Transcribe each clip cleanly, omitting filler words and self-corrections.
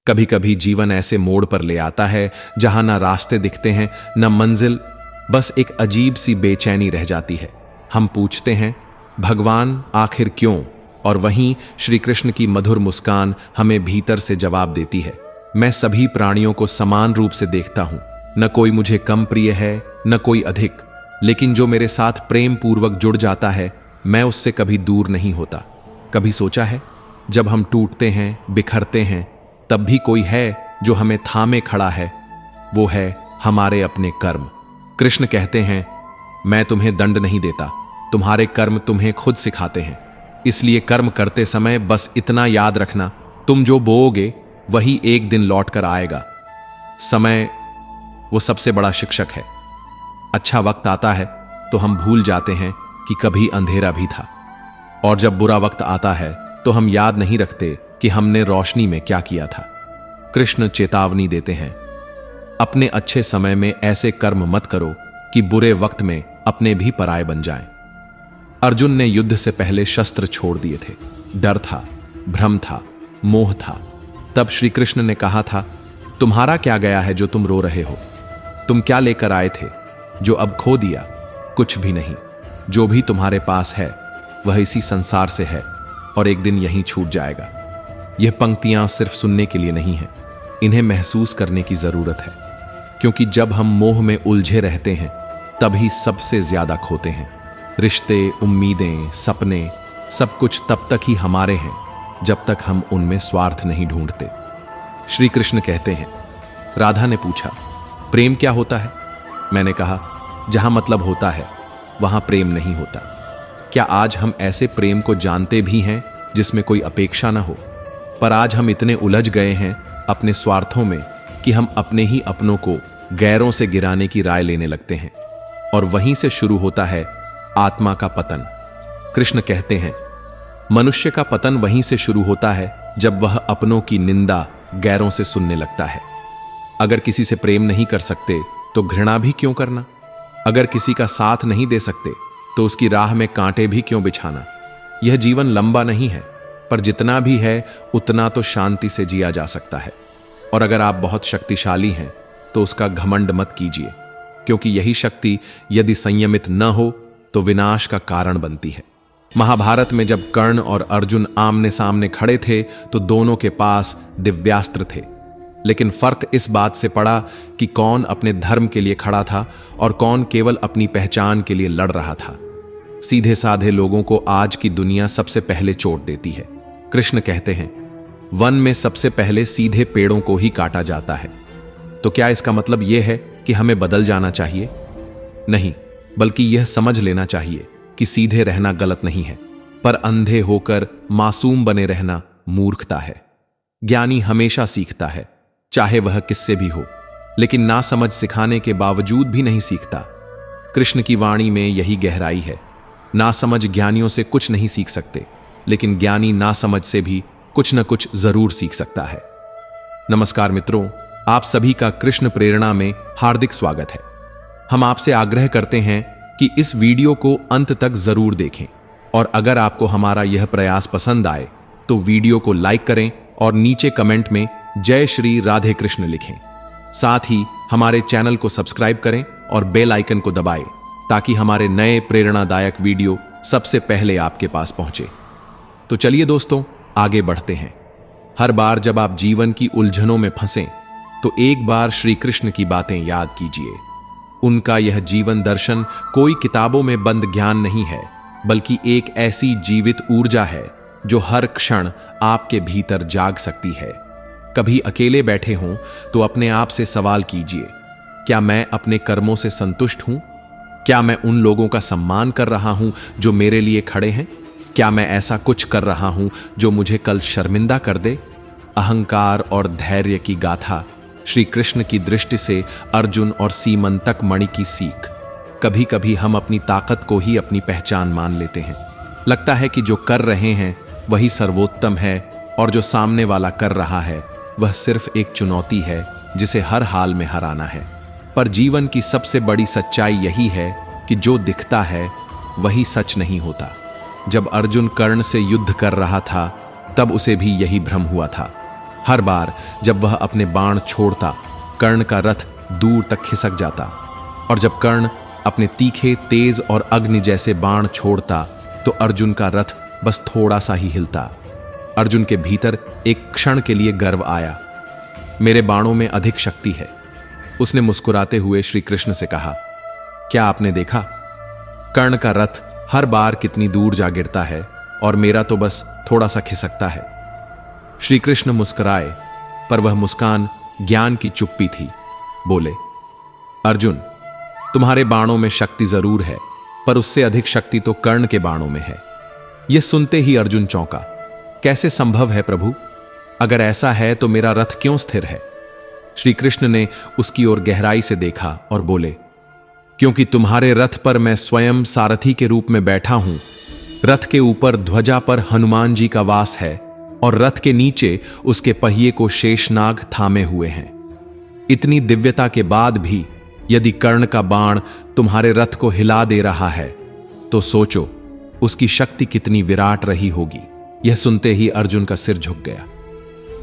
कभी कभी जीवन ऐसे मोड़ पर ले आता है जहां ना रास्ते दिखते हैं न मंजिल, बस एक अजीब सी बेचैनी रह जाती है। हम पूछते हैं, भगवान आखिर क्यों? और वहीं श्री कृष्ण की मधुर मुस्कान हमें भीतर से जवाब देती है, मैं सभी प्राणियों को समान रूप से देखता हूं, न कोई मुझे कम प्रिय है न कोई अधिक, लेकिन जो मेरे साथ प्रेम पूर्वक जुड़ जाता है मैं उससे कभी दूर नहीं होता। कभी सोचा है, जब हम टूटते हैं, बिखरते हैं, तब भी कोई है जो हमें थामे खड़ा है, वो है हमारे अपने कर्म। कृष्ण कहते हैं, मैं तुम्हें दंड नहीं देता, तुम्हारे कर्म तुम्हें खुद सिखाते हैं। इसलिए कर्म करते समय बस इतना याद रखना, तुम जो बोओगे वही एक दिन लौट कर आएगा। समय वो सबसे बड़ा शिक्षक है। अच्छा वक्त आता है तो हम भूल जाते हैं कि कभी अंधेरा भी था, और जब बुरा वक्त आता है तो हम याद नहीं रखते कि हमने रोशनी में क्या किया था। कृष्ण चेतावनी देते हैं, अपने अच्छे समय में ऐसे कर्म मत करो कि बुरे वक्त में अपने भी पराये बन जाएं। अर्जुन ने युद्ध से पहले शस्त्र छोड़ दिए थे। डर था, भ्रम था, मोह था। तब श्री कृष्ण ने कहा था, तुम्हारा क्या गया है जो तुम रो रहे हो? तुम क्या लेकर आए थे जो अब खो दिया? कुछ भी नहीं। जो भी तुम्हारे पास है वह इसी संसार से है और एक दिन यहीं छूट जाएगा। यह पंक्तियां सिर्फ सुनने के लिए नहीं है, इन्हें महसूस करने की जरूरत है, क्योंकि जब हम मोह में उलझे रहते हैं तभी सबसे ज्यादा खोते हैं। रिश्ते, उम्मीदें, सपने, सब कुछ तब तक ही हमारे हैं जब तक हम उनमें स्वार्थ नहीं ढूंढते। श्री कृष्ण कहते हैं, राधा ने पूछा, प्रेम क्या होता है? मैंने कहा, जहां मतलब होता है वहां प्रेम नहीं होता। क्या आज हम ऐसे प्रेम को जानते भी हैं जिसमें कोई अपेक्षा ना हो? पर आज हम इतने उलझ गए हैं अपने स्वार्थों में कि हम अपने ही अपनों को गैरों से गिराने की राय लेने लगते हैं, और वहीं से शुरू होता है आत्मा का पतन। कृष्ण कहते हैं, मनुष्य का पतन वहीं से शुरू होता है जब वह अपनों की निंदा गैरों से सुनने लगता है। अगर किसी से प्रेम नहीं कर सकते तो घृणा भी क्यों करना? अगर किसी का साथ नहीं दे सकते तो उसकी राह में कांटे भी क्यों बिछाना? यह जीवन लंबा नहीं है, पर जितना भी है उतना तो शांति से जिया जा सकता है। और अगर आप बहुत शक्तिशाली हैं तो उसका घमंड मत कीजिए, क्योंकि यही शक्ति यदि संयमित न हो तो विनाश का कारण बनती है। महाभारत में जब कर्ण और अर्जुन आमने सामने खड़े थे तो दोनों के पास दिव्यास्त्र थे, लेकिन फर्क इस बात से पड़ा कि कौन अपने धर्म के लिए खड़ा था और कौन केवल अपनी पहचान के लिए लड़ रहा था। सीधे साधे लोगों को आज की दुनिया सबसे पहले चोट देती है। कृष्ण कहते हैं, वन में सबसे पहले सीधे पेड़ों को ही काटा जाता है। तो क्या इसका मतलब यह है कि हमें बदल जाना चाहिए? नहीं, बल्कि यह समझ लेना चाहिए कि सीधे रहना गलत नहीं है, पर अंधे होकर मासूम बने रहना मूर्खता है। ज्ञानी हमेशा सीखता है, चाहे वह किससे भी हो, लेकिन नासमझ सिखाने के बावजूद भी नहीं सीखता। कृष्ण की वाणी में यही गहराई है। नासमझ ज्ञानियों से कुछ नहीं सीख सकते, लेकिन ज्ञानी नासमझ से भी कुछ न कुछ जरूर सीख सकता है। नमस्कार मित्रों, आप सभी का कृष्ण प्रेरणा में हार्दिक स्वागत है। हम आपसे आग्रह करते हैं कि इस वीडियो को अंत तक जरूर देखें, और अगर आपको हमारा यह प्रयास पसंद आए तो वीडियो को लाइक करें और नीचे कमेंट में जय श्री राधे कृष्ण लिखें। साथ ही हमारे चैनल को सब्सक्राइब करें और बेल आइकन को दबाएं, ताकि हमारे नए प्रेरणादायक वीडियो सबसे पहले आपके पास पहुंचे। तो चलिए दोस्तों, आगे बढ़ते हैं। हर बार जब आप जीवन की उलझनों में फंसें तो एक बार श्री कृष्ण की बातें याद कीजिए। उनका यह जीवन दर्शन कोई किताबों में बंद ज्ञान नहीं है, बल्कि एक ऐसी जीवित ऊर्जा है जो हर क्षण आपके भीतर जाग सकती है। कभी अकेले बैठे हों तो अपने आप से सवाल कीजिए, क्या मैं अपने कर्मों से संतुष्ट हूं? क्या मैं उन लोगों का सम्मान कर रहा हूं जो मेरे लिए खड़े हैं? क्या मैं ऐसा कुछ कर रहा हूं जो मुझे कल शर्मिंदा कर दे? अहंकार और धैर्य की गाथा, श्री कृष्ण की दृष्टि से अर्जुन और सीमंतक मणि की सीख। कभी कभी हम अपनी ताकत को ही अपनी पहचान मान लेते हैं। लगता है कि जो कर रहे हैं वही सर्वोत्तम है, और जो सामने वाला कर रहा है वह सिर्फ एक चुनौती है जिसे हर हाल में हराना है। पर जीवन की सबसे बड़ी सच्चाई यही है कि जो दिखता है वही सच नहीं होता। जब अर्जुन कर्ण से युद्ध कर रहा था तब उसे भी यही भ्रम हुआ था। हर बार जब वह अपने बाण छोड़ता, कर्ण का रथ दूर तक खिसक जाता, और जब कर्ण अपने तीखे, तेज और अग्नि जैसे बाण छोड़ता तो अर्जुन का रथ बस थोड़ा सा ही हिलता। अर्जुन के भीतर एक क्षण के लिए गर्व आया। मेरे बाणों में अधिक शक्ति है। उसने मुस्कुराते हुए श्री कृष्ण से कहा, क्या आपने देखा? कर्ण का रथ हर बार कितनी दूर जा गिरता है और मेरा तो बस थोड़ा सा खिसकता है। श्री कृष्ण मुस्कुराए, पर वह मुस्कान ज्ञान की चुप्पी थी। बोले, अर्जुन, तुम्हारे बाणों में शक्ति जरूर है, पर उससे अधिक शक्ति तो कर्ण के बाणों में है। यह सुनते ही अर्जुन चौंका। कैसे संभव है प्रभु? अगर ऐसा है तो मेरा रथ क्यों स्थिर है? श्री कृष्ण ने उसकी ओर गहराई से देखा और बोले, क्योंकि तुम्हारे रथ पर मैं स्वयं सारथी के रूप में बैठा हूं। रथ के ऊपर ध्वजा पर हनुमान जी का वास है और रथ के नीचे उसके पहिए को शेषनाग थामे हुए हैं। इतनी दिव्यता के बाद भी यदि कर्ण का बाण तुम्हारे रथ को हिला दे रहा है तो सोचो उसकी शक्ति कितनी विराट रही होगी। यह सुनते ही अर्जुन का सिर झुक गया।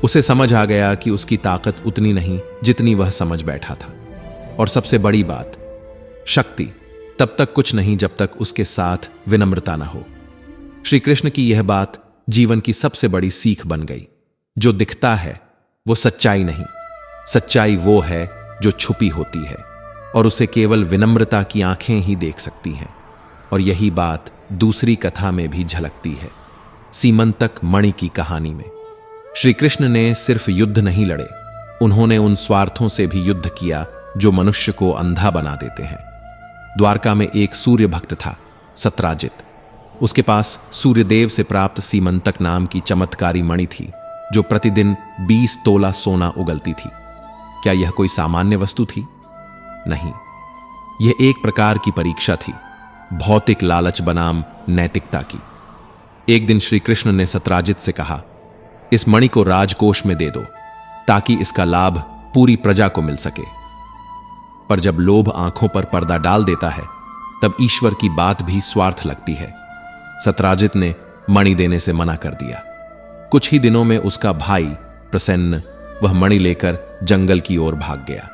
उसे समझ आ गया कि उसकी ताकत उतनी नहीं जितनी वह समझ बैठा था। और सबसे बड़ी बात, शक्ति तब तक कुछ नहीं जब तक उसके साथ विनम्रता न हो। श्री कृष्ण की यह बात जीवन की सबसे बड़ी सीख बन गई। जो दिखता है वो सच्चाई नहीं, सच्चाई वो है जो छुपी होती है और उसे केवल विनम्रता की आंखें ही देख सकती हैं। और यही बात दूसरी कथा में भी झलकती है, सीमंतक मणि की कहानी में। श्री कृष्ण ने सिर्फ युद्ध नहीं लड़े, उन्होंने उन स्वार्थों से भी युद्ध किया जो मनुष्य को अंधा बना देते हैं। द्वारका में एक सूर्य भक्त था, सत्राजित। उसके पास सूर्यदेव से प्राप्त सीमंतक नाम की चमत्कारी मणि थी जो प्रतिदिन 20 तोला सोना उगलती थी। क्या यह कोई सामान्य वस्तु थी? नहीं, यह एक प्रकार की परीक्षा थी, भौतिक लालच बनाम नैतिकता की। एक दिन श्री कृष्ण ने सत्राजित से कहा, इस मणि को राजकोष में दे दो ताकि इसका लाभ पूरी प्रजा को मिल सके। पर जब लोभ आंखों पर पर्दा डाल देता है तब ईश्वर की बात भी स्वार्थ लगती है। सत्राजित ने मणि देने से मना कर दिया। कुछ ही दिनों में उसका भाई प्रसन्न वह मणि लेकर जंगल की ओर भाग गया।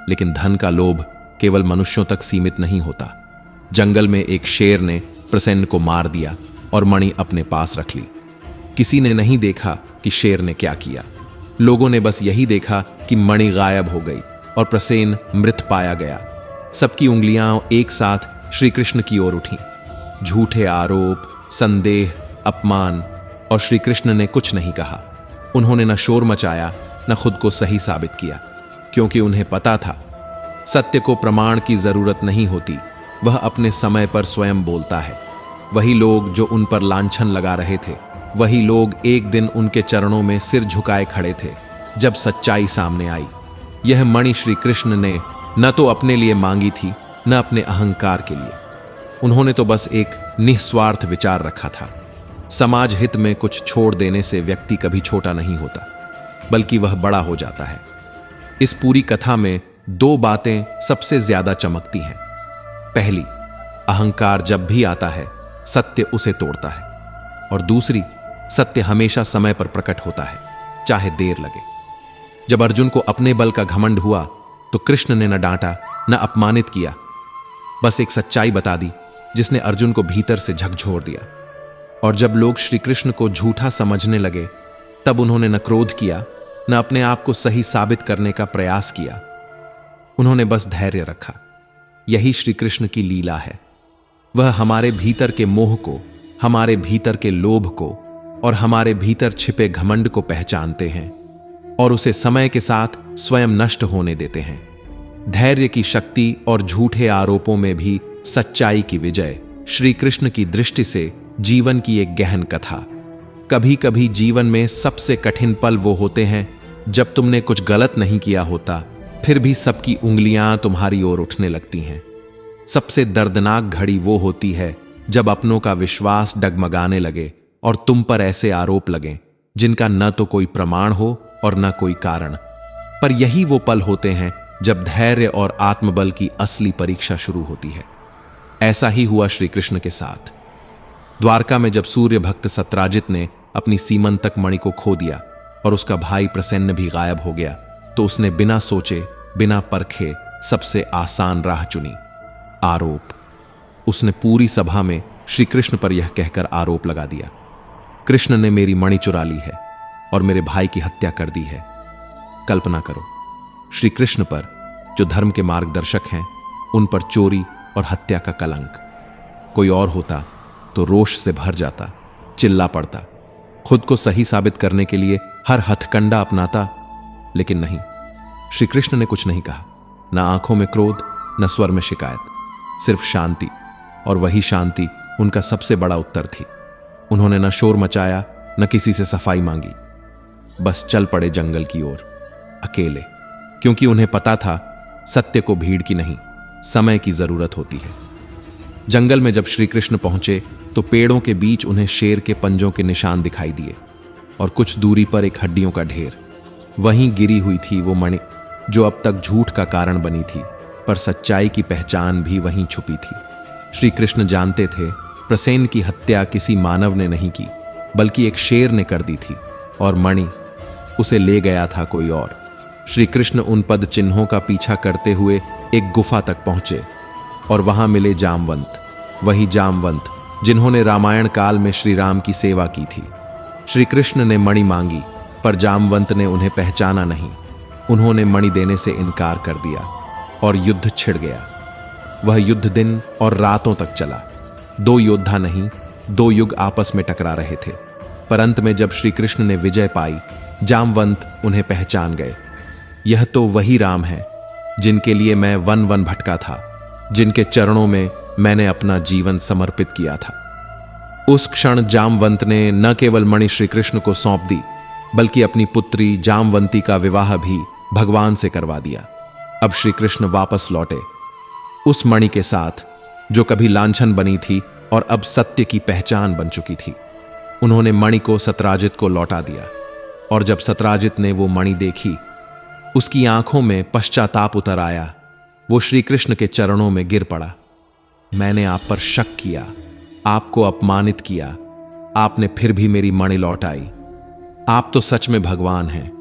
लेकिन धन का लोभ केवल मनुष्यों तक सीमित नहीं होता। जंगल में एक शेर ने प्रसन्न को मार दिया और मणि अपने पास रख ली। किसी ने नहीं देखा कि शेर ने क्या किया। लोगों ने बस यही देखा कि मणि गायब हो गई और प्रसेन मृत पाया गया। सबकी उंगलियां एक साथ श्री कृष्ण की ओर उठी। झूठे आरोप, संदेह, अपमान, और श्री कृष्ण ने कुछ नहीं कहा। उन्होंने न शोर मचाया न खुद को सही साबित किया, क्योंकि उन्हें पता था सत्य को प्रमाण की जरूरत नहीं होती, वह अपने समय पर स्वयं बोलता है। वही लोग जो उन पर लांछन लगा रहे थे, वही लोग एक दिन उनके चरणों में सिर झुकाए खड़े थे जब सच्चाई सामने आई। यह मणि श्री कृष्ण ने न तो अपने लिए मांगी थी न अपने अहंकार के लिए। उन्होंने तो बस एक निस्वार्थ विचार रखा था। समाज हित में कुछ छोड़ देने से व्यक्ति कभी छोटा नहीं होता, बल्कि वह बड़ा हो जाता है। इस पूरी कथा में दो बातें सबसे ज्यादा चमकती हैं। पहली, अहंकार जब भी आता है सत्य उसे तोड़ता है, और दूसरी, सत्य हमेशा समय पर प्रकट होता है, चाहे देर लगे। जब अर्जुन को अपने बल का घमंड हुआ तो कृष्ण ने न डांटा न अपमानित किया, बस एक सच्चाई बता दी जिसने अर्जुन को भीतर से झकझोर दिया। और जब लोग श्री कृष्ण को झूठा समझने लगे तब उन्होंने न क्रोध किया न अपने आप को सही साबित करने का प्रयास किया। उन्होंने बस धैर्य रखा। यही श्री कृष्ण की लीला है। वह हमारे भीतर के मोह को, हमारे भीतर के लोभ को और हमारे भीतर छिपे घमंड को पहचानते हैं और उसे समय के साथ स्वयं नष्ट होने देते हैं। धैर्य की शक्ति और झूठे आरोपों में भी सच्चाई की विजय श्री कृष्ण की दृष्टि से जीवन की एक गहन कथा। कभी कभी जीवन में सबसे कठिन पल वो होते हैं जब तुमने कुछ गलत नहीं किया होता, फिर भी सबकी उंगलियां तुम्हारी ओर उठने लगती हैं। सबसे दर्दनाक घड़ी वो होती है जब अपनों का विश्वास डगमगाने लगे और तुम पर ऐसे आरोप लगें जिनका न तो कोई प्रमाण हो और न कोई कारण। पर यही वो पल होते हैं जब धैर्य और आत्मबल की असली परीक्षा शुरू होती है। ऐसा ही हुआ श्री कृष्ण के साथ। द्वारका में जब सूर्य भक्त सत्राजित ने अपनी सीमंतक मणि को खो दिया और उसका भाई प्रसन्न भी गायब हो गया, तो उसने बिना सोचे बिना परखे सबसे आसान राह चुनी, आरोप। उसने पूरी सभा में श्री कृष्ण पर यह कहकर आरोप लगा दिया, कृष्ण ने मेरी मणि चुरा ली है और मेरे भाई की हत्या कर दी है। कल्पना करो, श्री कृष्ण पर, जो धर्म के मार्गदर्शक हैं, उन पर चोरी और हत्या का कलंक। कोई और होता तो रोष से भर जाता, चिल्ला पड़ता, खुद को सही साबित करने के लिए हर हथकंडा अपनाता। लेकिन नहीं, श्री कृष्ण ने कुछ नहीं कहा, न आंखों में क्रोध, न स्वर में शिकायत, सिर्फ शांति। और वही शांति उनका सबसे बड़ा उत्तर थी। उन्होंने न शोर मचाया, न किसी से सफाई मांगी, बस चल पड़े जंगल की ओर, अकेले, क्योंकि उन्हें पता था सत्य को भीड़ की नहीं, समय की जरूरत होती है। जंगल में जब श्री कृष्ण पहुंचे तो पेड़ों के बीच उन्हें शेर के पंजों के निशान दिखाई दिए और कुछ दूरी पर एक हड्डियों का ढेर। वहीं गिरी हुई थी वो मणि जो अब तक झूठ का कारण बनी थी, पर सच्चाई की पहचान भी वहीं छुपी थी। श्री कृष्ण जानते थे प्रसेन की हत्या किसी मानव ने नहीं की, बल्कि एक शेर ने कर दी थी, और मणि, उसे ले गया था कोई और। श्री कृष्ण उन पद चिन्हों का पीछा करते हुए एक गुफा तक पहुंचे और वहां मिले जामवंत, वही जामवंत जिन्होंने रामायण काल में श्री राम की सेवा की थी। श्री कृष्ण ने मणि मांगी, पर जामवंत ने उन्हें पहचाना नहीं। उन्होंने मणि देने से इनकार कर दिया और युद्ध छिड़ गया। वह युद्ध दिन और रातों तक चला। दो योद्धा नहीं, दो युग आपस में टकरा रहे थे, पर अंत में जब श्री कृष्ण ने विजय पाई, जामवंत उन्हें पहचान गए। यह तो वही राम है जिनके लिए मैं वन वन भटका था, जिनके चरणों में मैंने अपना जीवन समर्पित किया था। उस क्षण जामवंत ने न केवल मणि श्री कृष्ण को सौंप दी, बल्कि अपनी पुत्री जामवंती का विवाह भी भगवान से करवा दिया। अब श्री कृष्ण वापस लौटे उस मणि के साथ जो कभी लांछन बनी थी और अब सत्य की पहचान बन चुकी थी। उन्होंने मणि को सतराजित को लौटा दिया, और जब सतराजित ने वो मणि देखी, उसकी आंखों में पश्चाताप उतर आया। वो श्री कृष्ण के चरणों में गिर पड़ा। मैंने आप पर शक किया, आपको अपमानित किया, आपने फिर भी मेरी मणि लौटाई। आप तो सच में भगवान हैं।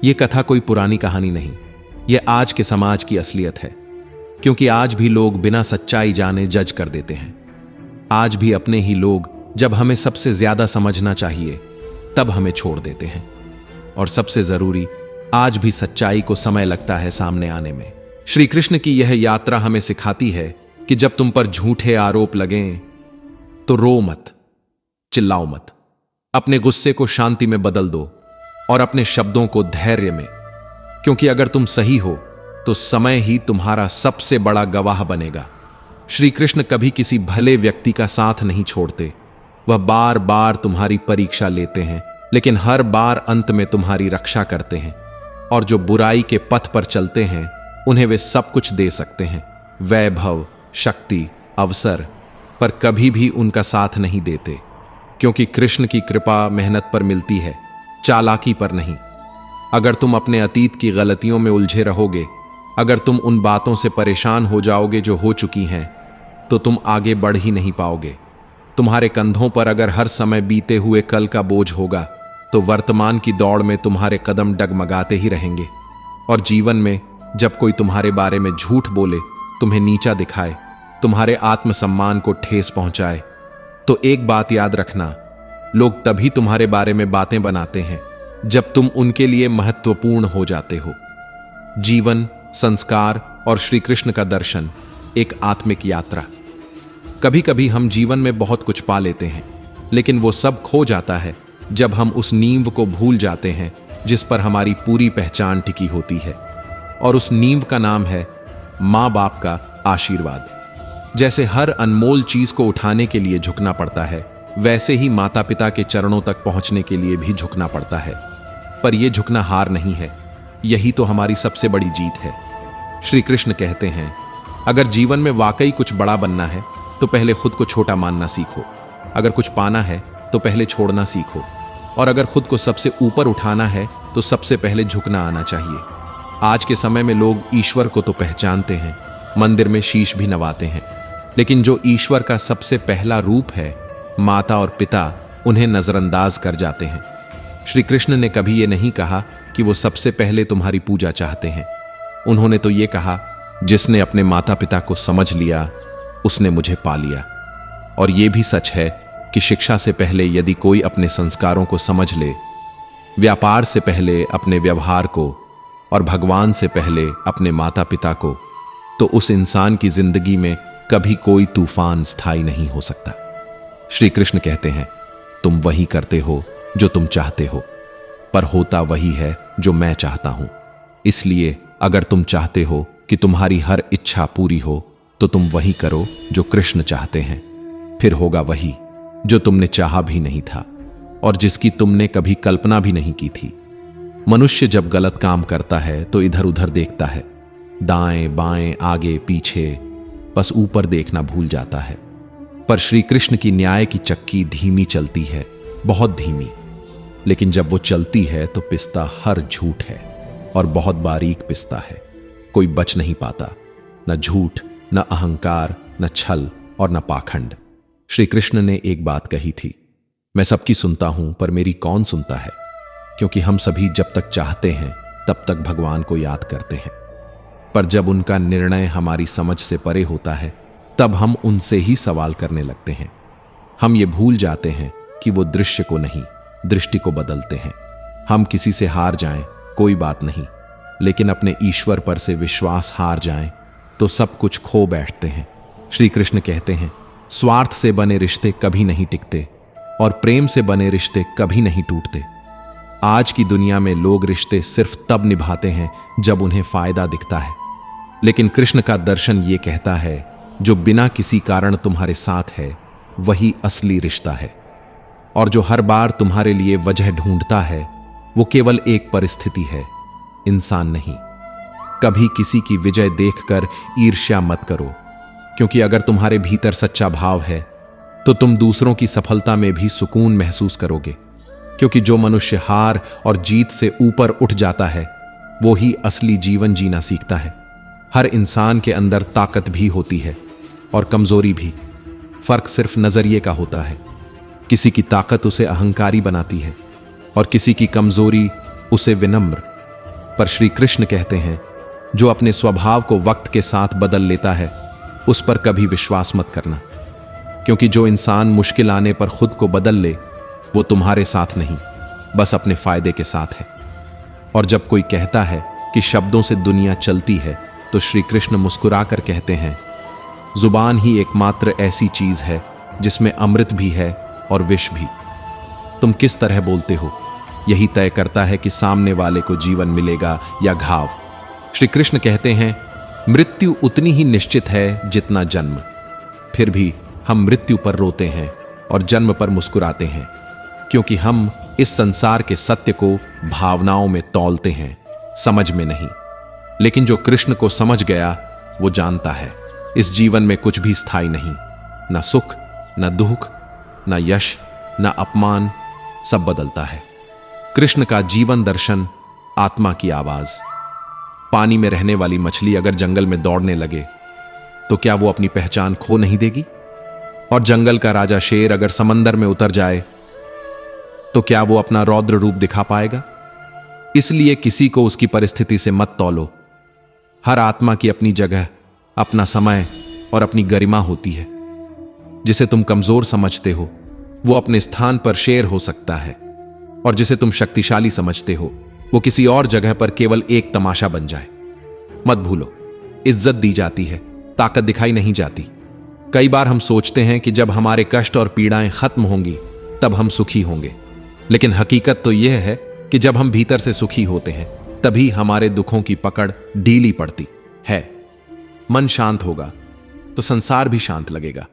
ये कथा कोई पुरानी कहानी नहीं, यह आज के समाज की असलियत है, क्योंकि आज भी लोग बिना सच्चाई जाने जज कर देते हैं। आज भी अपने ही लोग जब हमें सबसे ज्यादा समझना चाहिए तब हमें छोड़ देते हैं। और सबसे जरूरी, आज भी सच्चाई को समय लगता है सामने आने में। श्री कृष्ण की यह यात्रा हमें सिखाती है कि जब तुम पर झूठे आरोप लगें तो रो मत, चिल्लाओ मत, अपने गुस्से को शांति में बदल दो और अपने शब्दों को धैर्य में, क्योंकि अगर तुम सही हो तो समय ही तुम्हारा सबसे बड़ा गवाह बनेगा। श्री कृष्ण कभी किसी भले व्यक्ति का साथ नहीं छोड़ते। वह बार बार तुम्हारी परीक्षा लेते हैं, लेकिन हर बार अंत में तुम्हारी रक्षा करते हैं। और जो बुराई के पथ पर चलते हैं उन्हें वे सब कुछ दे सकते हैं, वैभव, शक्ति, अवसर, पर कभी भी उनका साथ नहीं देते, क्योंकि कृष्ण की कृपा मेहनत पर मिलती है, चालाकी पर नहीं। अगर तुम अपने अतीत की गलतियों में उलझे रहोगे, अगर तुम उन बातों से परेशान हो जाओगे जो हो चुकी हैं, तो तुम आगे बढ़ ही नहीं पाओगे। तुम्हारे कंधों पर अगर हर समय बीते हुए कल का बोझ होगा, तो वर्तमान की दौड़ में तुम्हारे कदम डगमगाते ही रहेंगे। और जीवन में जब कोई तुम्हारे बारे में झूठ बोले, तुम्हें नीचा दिखाए, तुम्हारे आत्मसम्मान को ठेस पहुंचाए, तो एक बात याद रखना, लोग तभी तुम्हारे बारे में बातें बनाते हैं जब तुम उनके लिए महत्वपूर्ण हो जाते हो। जीवन, संस्कार और श्री कृष्ण का दर्शन एक आत्मिक यात्रा। कभी कभी हम जीवन में बहुत कुछ पा लेते हैं, लेकिन वो सब खो जाता है जब हम उस नींव को भूल जाते हैं जिस पर हमारी पूरी पहचान टिकी होती है। और उस नींव का नाम है माँ बाप का आशीर्वाद। जैसे हर अनमोल चीज को उठाने के लिए झुकना पड़ता है, वैसे ही माता पिता के चरणों तक पहुंचने के लिए भी झुकना पड़ता है। पर यह झुकना हार नहीं है, यही तो हमारी सबसे बड़ी जीत है। श्री कृष्ण कहते हैं, अगर जीवन में वाकई कुछ बड़ा बनना है तो पहले खुद को छोटा मानना सीखो। अगर कुछ पाना है तो पहले छोड़ना सीखो। और अगर खुद को सबसे ऊपर उठाना है तो सबसे पहले झुकना आना चाहिए। आज के समय में लोग ईश्वर को तो पहचानते हैं, मंदिर में शीश भी नवाते हैं, लेकिन जो ईश्वर का सबसे पहला रूप है, माता और पिता, उन्हें नजरअंदाज कर जाते हैं। श्री कृष्ण ने कभी ये नहीं कहा कि वो सबसे पहले तुम्हारी पूजा चाहते हैं। उन्होंने तो ये कहा, जिसने अपने माता पिता को समझ लिया उसने मुझे पा लिया। और ये भी सच है कि शिक्षा से पहले यदि कोई अपने संस्कारों को समझ ले, व्यापार से पहले अपने व्यवहार को और भगवान से पहले अपने माता पिता को, तो उस इंसान की जिंदगी में कभी कोई तूफान स्थायी नहीं हो सकता। श्री कृष्ण कहते हैं, तुम वही करते हो जो तुम चाहते हो, पर होता वही है जो मैं चाहता हूं। इसलिए अगर तुम चाहते हो कि तुम्हारी हर इच्छा पूरी हो, तो तुम वही करो जो कृष्ण चाहते हैं। फिर होगा वही जो तुमने चाहा भी नहीं था और जिसकी तुमने कभी कल्पना भी नहीं की थी। मनुष्य जब गलत काम करता है तो इधर उधर देखता है, दाएं बाएं आगे पीछे, बस ऊपर देखना भूल जाता है। पर श्री कृष्ण की न्याय की चक्की धीमी चलती है, बहुत धीमी, लेकिन जब वो चलती है तो पिसता हर झूठ है और बहुत बारीक पिसता है। कोई बच नहीं पाता, न झूठ, न अहंकार, न छल और न पाखंड। श्री कृष्ण ने एक बात कही थी, मैं सबकी सुनता हूं पर मेरी कौन सुनता है, क्योंकि हम सभी जब तक चाहते हैं तब तक भगवान को याद करते हैं, पर जब उनका निर्णय हमारी समझ से परे होता है तब हम उनसे ही सवाल करने लगते हैं। हम ये भूल जाते हैं कि वो दृश्य को नहीं, दृष्टि को बदलते हैं। हम किसी से हार जाएं कोई बात नहीं, लेकिन अपने ईश्वर पर से विश्वास हार जाएं तो सब कुछ खो बैठते हैं। श्री कृष्ण कहते हैं, स्वार्थ से बने रिश्ते कभी नहीं टिकते और प्रेम से बने रिश्ते कभी नहीं टूटते। आज की दुनिया में लोग रिश्ते सिर्फ तब निभाते हैं जब उन्हें फायदा दिखता है, लेकिन कृष्ण का दर्शन ये कहता है, जो बिना किसी कारण तुम्हारे साथ है वही असली रिश्ता है। और जो हर बार तुम्हारे लिए वजह ढूंढता है वो केवल एक परिस्थिति है, इंसान नहीं। कभी किसी की विजय देखकर ईर्ष्या मत करो, क्योंकि अगर तुम्हारे भीतर सच्चा भाव है तो तुम दूसरों की सफलता में भी सुकून महसूस करोगे, क्योंकि जो मनुष्य हार और जीत से ऊपर उठ जाता है वो ही असली जीवन जीना सीखता है। हर इंसान के अंदर ताकत भी होती है और कमजोरी भी, फर्क सिर्फ नजरिए का होता है। किसी की ताकत उसे अहंकारी बनाती है और किसी की कमजोरी उसे विनम्र। पर श्री कृष्ण कहते हैं, जो अपने स्वभाव को वक्त के साथ बदल लेता है उस पर कभी विश्वास मत करना, क्योंकि जो इंसान मुश्किल आने पर खुद को बदल ले वो तुम्हारे साथ नहीं, बस अपने फायदे के साथ है। और जब कोई कहता है कि शब्दों से दुनिया चलती है, तो श्री कृष्ण मुस्कुराकर कहते हैं, जुबान ही एकमात्र ऐसी चीज है जिसमें अमृत भी है और विष भी। तुम किस तरह बोलते हो यही तय करता है कि सामने वाले को जीवन मिलेगा या घाव। श्री कृष्ण कहते हैं, मृत्यु उतनी ही निश्चित है जितना जन्म। फिर भी हम मृत्यु पर रोते हैं और जन्म पर मुस्कुराते हैं, क्योंकि हम इस संसार के सत्य को भावनाओं में तौलते हैं, समझ में नहीं। लेकिन जो कृष्ण को समझ गया वो जानता है, इस जीवन में कुछ भी स्थायी नहीं, न सुख, न दुख, न यश, न अपमान, सब बदलता है। कृष्ण का जीवन दर्शन, आत्मा की आवाज। पानी में रहने वाली मछली अगर जंगल में दौड़ने लगे तो क्या वो अपनी पहचान खो नहीं देगी? और जंगल का राजा शेर अगर समंदर में उतर जाए तो क्या वो अपना रौद्र रूप दिखा पाएगा? इसलिए किसी को उसकी परिस्थिति से मत तौलो। हर आत्मा की अपनी जगह, अपना समय और अपनी गरिमा होती है। जिसे तुम कमजोर समझते हो वो अपने स्थान पर शेर हो सकता है, और जिसे तुम शक्तिशाली समझते हो वो किसी और जगह पर केवल एक तमाशा बन जाए। मत भूलो, इज्जत दी जाती है, ताकत दिखाई नहीं जाती। कई बार हम सोचते हैं कि जब हमारे कष्ट और पीड़ाएं खत्म होंगी तब हम सुखी होंगे, लेकिन हकीकत तो यह है कि जब हम भीतर से सुखी होते हैं तभी हमारे दुखों की पकड़ ढीली पड़ती है। मन शांत होगा तो संसार भी शांत लगेगा।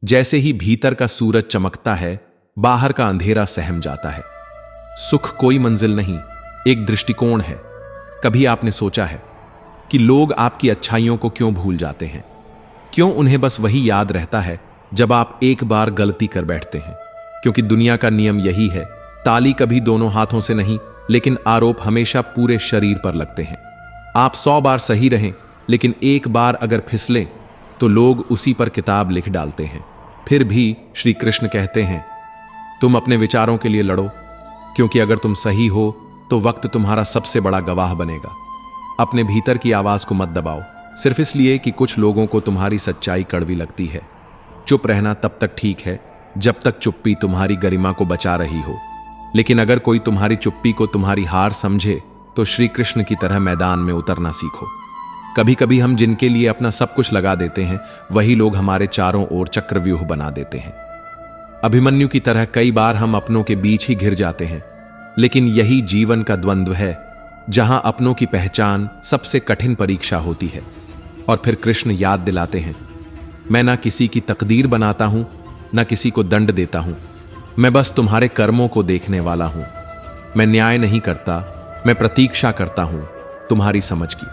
जैसे ही भीतर का सूरज चमकता है, बाहर का अंधेरा सहम जाता है। सुख कोई मंजिल नहीं, एक दृष्टिकोण है। कभी आपने सोचा है कि लोग आपकी अच्छाइयों को क्यों भूल जाते हैं? क्यों उन्हें बस वही याद रहता है जब आप एक बार गलती कर बैठते हैं? क्योंकि दुनिया का नियम यही है, ताली कभी दोनों हाथों से नहीं, लेकिन आरोप हमेशा पूरे शरीर पर लगते हैं। आप 100 बार सही रहें, लेकिन एक बार अगर फिसलें तो लोग उसी पर किताब लिख डालते हैं। फिर भी श्री कृष्ण कहते हैं, तुम अपने विचारों के लिए लड़ो, क्योंकि अगर तुम सही हो तो वक्त तुम्हारा सबसे बड़ा गवाह बनेगा। अपने भीतर की आवाज को मत दबाओ, सिर्फ इसलिए कि कुछ लोगों को तुम्हारी सच्चाई कड़वी लगती है। चुप रहना तब तक ठीक है जब तक चुप्पी तुम्हारी गरिमा को बचा रही हो, लेकिन अगर कोई तुम्हारी चुप्पी को तुम्हारी हार समझे तो श्री कृष्ण की तरह मैदान में उतरना सीखो। कभी कभी हम जिनके लिए अपना सब कुछ लगा देते हैं वही लोग हमारे चारों ओर चक्रव्यूह बना देते हैं। अभिमन्यु की तरह कई बार हम अपनों के बीच ही घिर जाते हैं, लेकिन यही जीवन का द्वंद्व है जहां अपनों की पहचान सबसे कठिन परीक्षा होती है। और फिर कृष्ण याद दिलाते हैं, मैं ना किसी की तकदीर बनाता हूं ना किसी को दंड देता हूं, मैं बस तुम्हारे कर्मों को देखने वाला हूं। मैं न्याय नहीं करता, मैं प्रतीक्षा करता हूं तुम्हारी समझ की।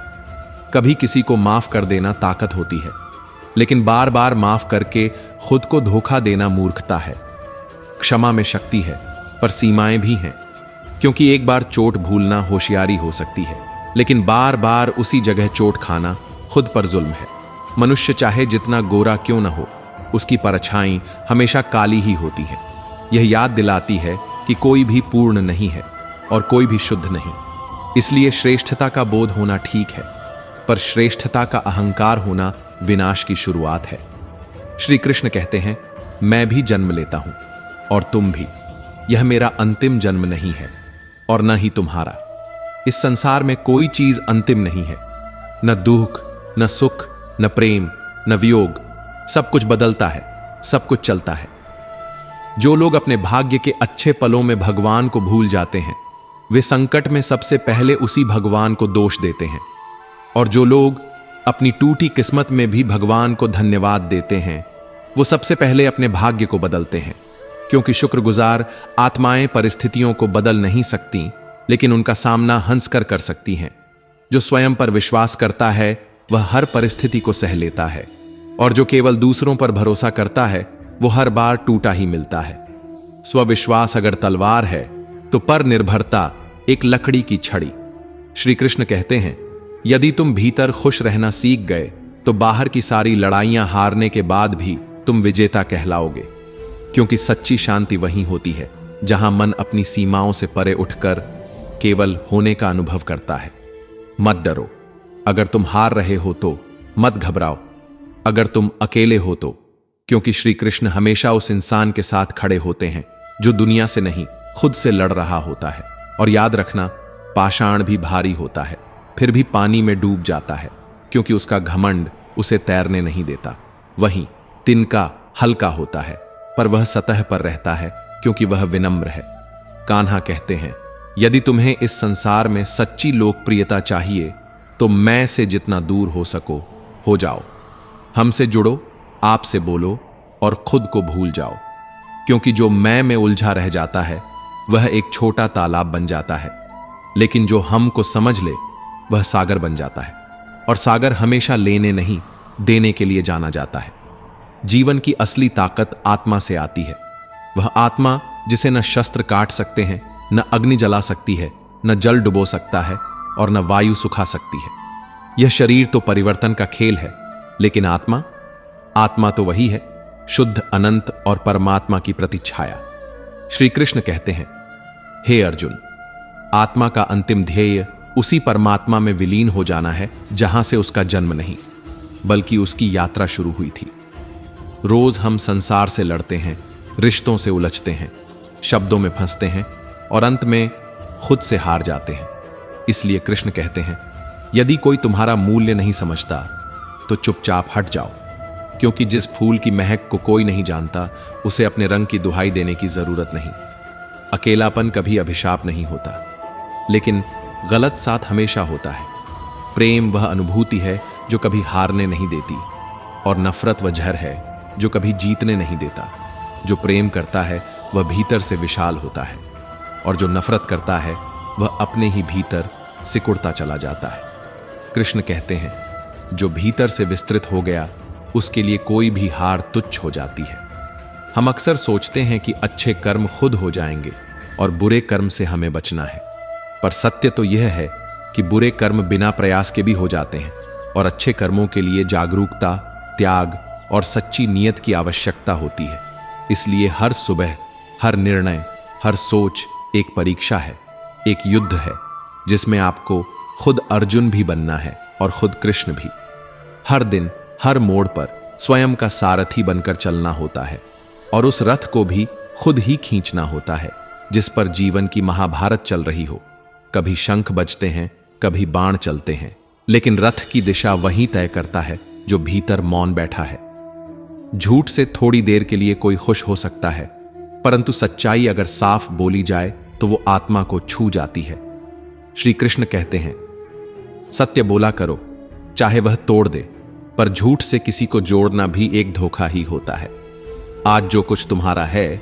कभी किसी को माफ कर देना ताकत होती है, लेकिन बार बार माफ करके खुद को धोखा देना मूर्खता है। क्षमा में शक्ति है पर सीमाएं भी हैं, क्योंकि एक बार चोट भूलना होशियारी हो सकती है, लेकिन बार बार उसी जगह चोट खाना खुद पर जुल्म है। मनुष्य चाहे जितना गोरा क्यों न हो, उसकी परछाई हमेशा काली ही होती है। यह याद दिलाती है कि कोई भी पूर्ण नहीं है और कोई भी शुद्ध नहीं। इसलिए श्रेष्ठता का बोध होना ठीक है, पर श्रेष्ठता का अहंकार होना विनाश की शुरुआत है। श्री कृष्ण कहते हैं, मैं भी जन्म लेता हूं और तुम भी। यह मेरा अंतिम जन्म नहीं है और न ही तुम्हारा। इस संसार में कोई चीज अंतिम नहीं है, न दुख, न सुख, न प्रेम, न वियोग। सब कुछ बदलता है, सब कुछ चलता है। जो लोग अपने भाग्य के अच्छे पलों में भगवान को भूल जाते हैं, वे संकट में सबसे पहले उसी भगवान को दोष देते हैं। और जो लोग अपनी टूटी किस्मत में भी भगवान को धन्यवाद देते हैं, वो सबसे पहले अपने भाग्य को बदलते हैं। क्योंकि शुक्रगुजार आत्माएं परिस्थितियों को बदल नहीं सकती, लेकिन उनका सामना हंसकर कर सकती हैं। जो स्वयं पर विश्वास करता है वह हर परिस्थिति को सह लेता है, और जो केवल दूसरों पर भरोसा करता है वो हर बार टूटा ही मिलता है। स्वविश्वास अगर तलवार है तो पर निर्भरता एक लकड़ी की छड़ी। श्री कृष्ण कहते हैं, यदि तुम भीतर खुश रहना सीख गए तो बाहर की सारी लड़ाइयां हारने के बाद भी तुम विजेता कहलाओगे। क्योंकि सच्ची शांति वहीं होती है जहां मन अपनी सीमाओं से परे उठकर केवल होने का अनुभव करता है। मत डरो, अगर तुम हार रहे हो तो मत घबराओ, अगर तुम अकेले हो तो, क्योंकि श्री कृष्ण हमेशा उस इंसान के साथ खड़े होते हैं जो दुनिया से नहीं खुद से लड़ रहा होता है। और याद रखना, पाषाण भी भारी होता है फिर भी पानी में डूब जाता है, क्योंकि उसका घमंड उसे तैरने नहीं देता। वहीं तिनका हल्का होता है पर वह सतह पर रहता है, क्योंकि वह विनम्र है। कान्हा कहते हैं, यदि तुम्हें इस संसार में सच्ची लोकप्रियता चाहिए तो मैं से जितना दूर हो सको हो जाओ। हमसे जुड़ो, आपसे बोलो और खुद को भूल जाओ। क्योंकि जो मैं में उलझा रह जाता है वह एक छोटा तालाब बन जाता है, लेकिन जो हम को समझ ले वह सागर बन जाता है। और सागर हमेशा लेने नहीं देने के लिए जाना जाता है। जीवन की असली ताकत आत्मा से आती है। वह आत्मा जिसे न शस्त्र काट सकते हैं, न अग्नि जला सकती है, न जल डुबो सकता है और न वायु सुखा सकती है। यह शरीर तो परिवर्तन का खेल है, लेकिन आत्मा तो वही है, शुद्ध, अनंत और परमात्मा की प्रतिछाया। श्री कृष्ण कहते हैं, हे अर्जुन, आत्मा का अंतिम ध्येय उसी परमात्मा में विलीन हो जाना है जहां से उसका जन्म नहीं बल्कि उसकी यात्रा शुरू हुई थी। रोज हम संसार से लड़ते हैं, रिश्तों से उलझते हैं, शब्दों में फंसते हैं और अंत में खुद से हार जाते हैं। इसलिए कृष्ण कहते हैं, यदि कोई तुम्हारा मूल्य नहीं समझता तो चुपचाप हट जाओ। क्योंकि जिस फूल की महक को कोई नहीं जानता उसे अपने रंग की दुहाई देने की जरूरत नहीं। अकेलापन कभी अभिशाप नहीं होता, लेकिन गलत साथ हमेशा होता है। प्रेम वह अनुभूति है जो कभी हारने नहीं देती, और नफरत वह जहर है जो कभी जीतने नहीं देता। जो प्रेम करता है वह भीतर से विशाल होता है, और जो नफरत करता है वह अपने ही भीतर सिकुड़ता चला जाता है। कृष्ण कहते हैं, जो भीतर से विस्तृत हो गया उसके लिए कोई भी हार तुच्छ हो जाती है। हम अक्सर सोचते हैं कि अच्छे कर्म खुद हो जाएंगे और बुरे कर्म से हमें बचना है, पर सत्य तो यह है कि बुरे कर्म बिना प्रयास के भी हो जाते हैं, और अच्छे कर्मों के लिए जागरूकता, त्याग और सच्ची नीयत की आवश्यकता होती है। इसलिए हर सुबह, हर निर्णय, हर सोच एक परीक्षा है, एक युद्ध है जिसमें आपको खुद अर्जुन भी बनना है और खुद कृष्ण भी। हर दिन हर मोड़ पर स्वयं का सारथी बनकर चलना होता है और उस रथ को भी खुद ही खींचना होता है जिस पर जीवन की महाभारत चल रही हो। कभी शंख बजते हैं, कभी बाण चलते हैं, लेकिन रथ की दिशा वही तय करता है जो भीतर मौन बैठा है। झूठ से थोड़ी देर के लिए कोई खुश हो सकता है, परंतु सच्चाई अगर साफ बोली जाए तो वो आत्मा को छू जाती है। श्री कृष्ण कहते हैं, सत्य बोला करो चाहे वह तोड़ दे, पर झूठ से किसी को जोड़ना भी एक धोखा ही होता है। आज जो कुछ तुम्हारा है,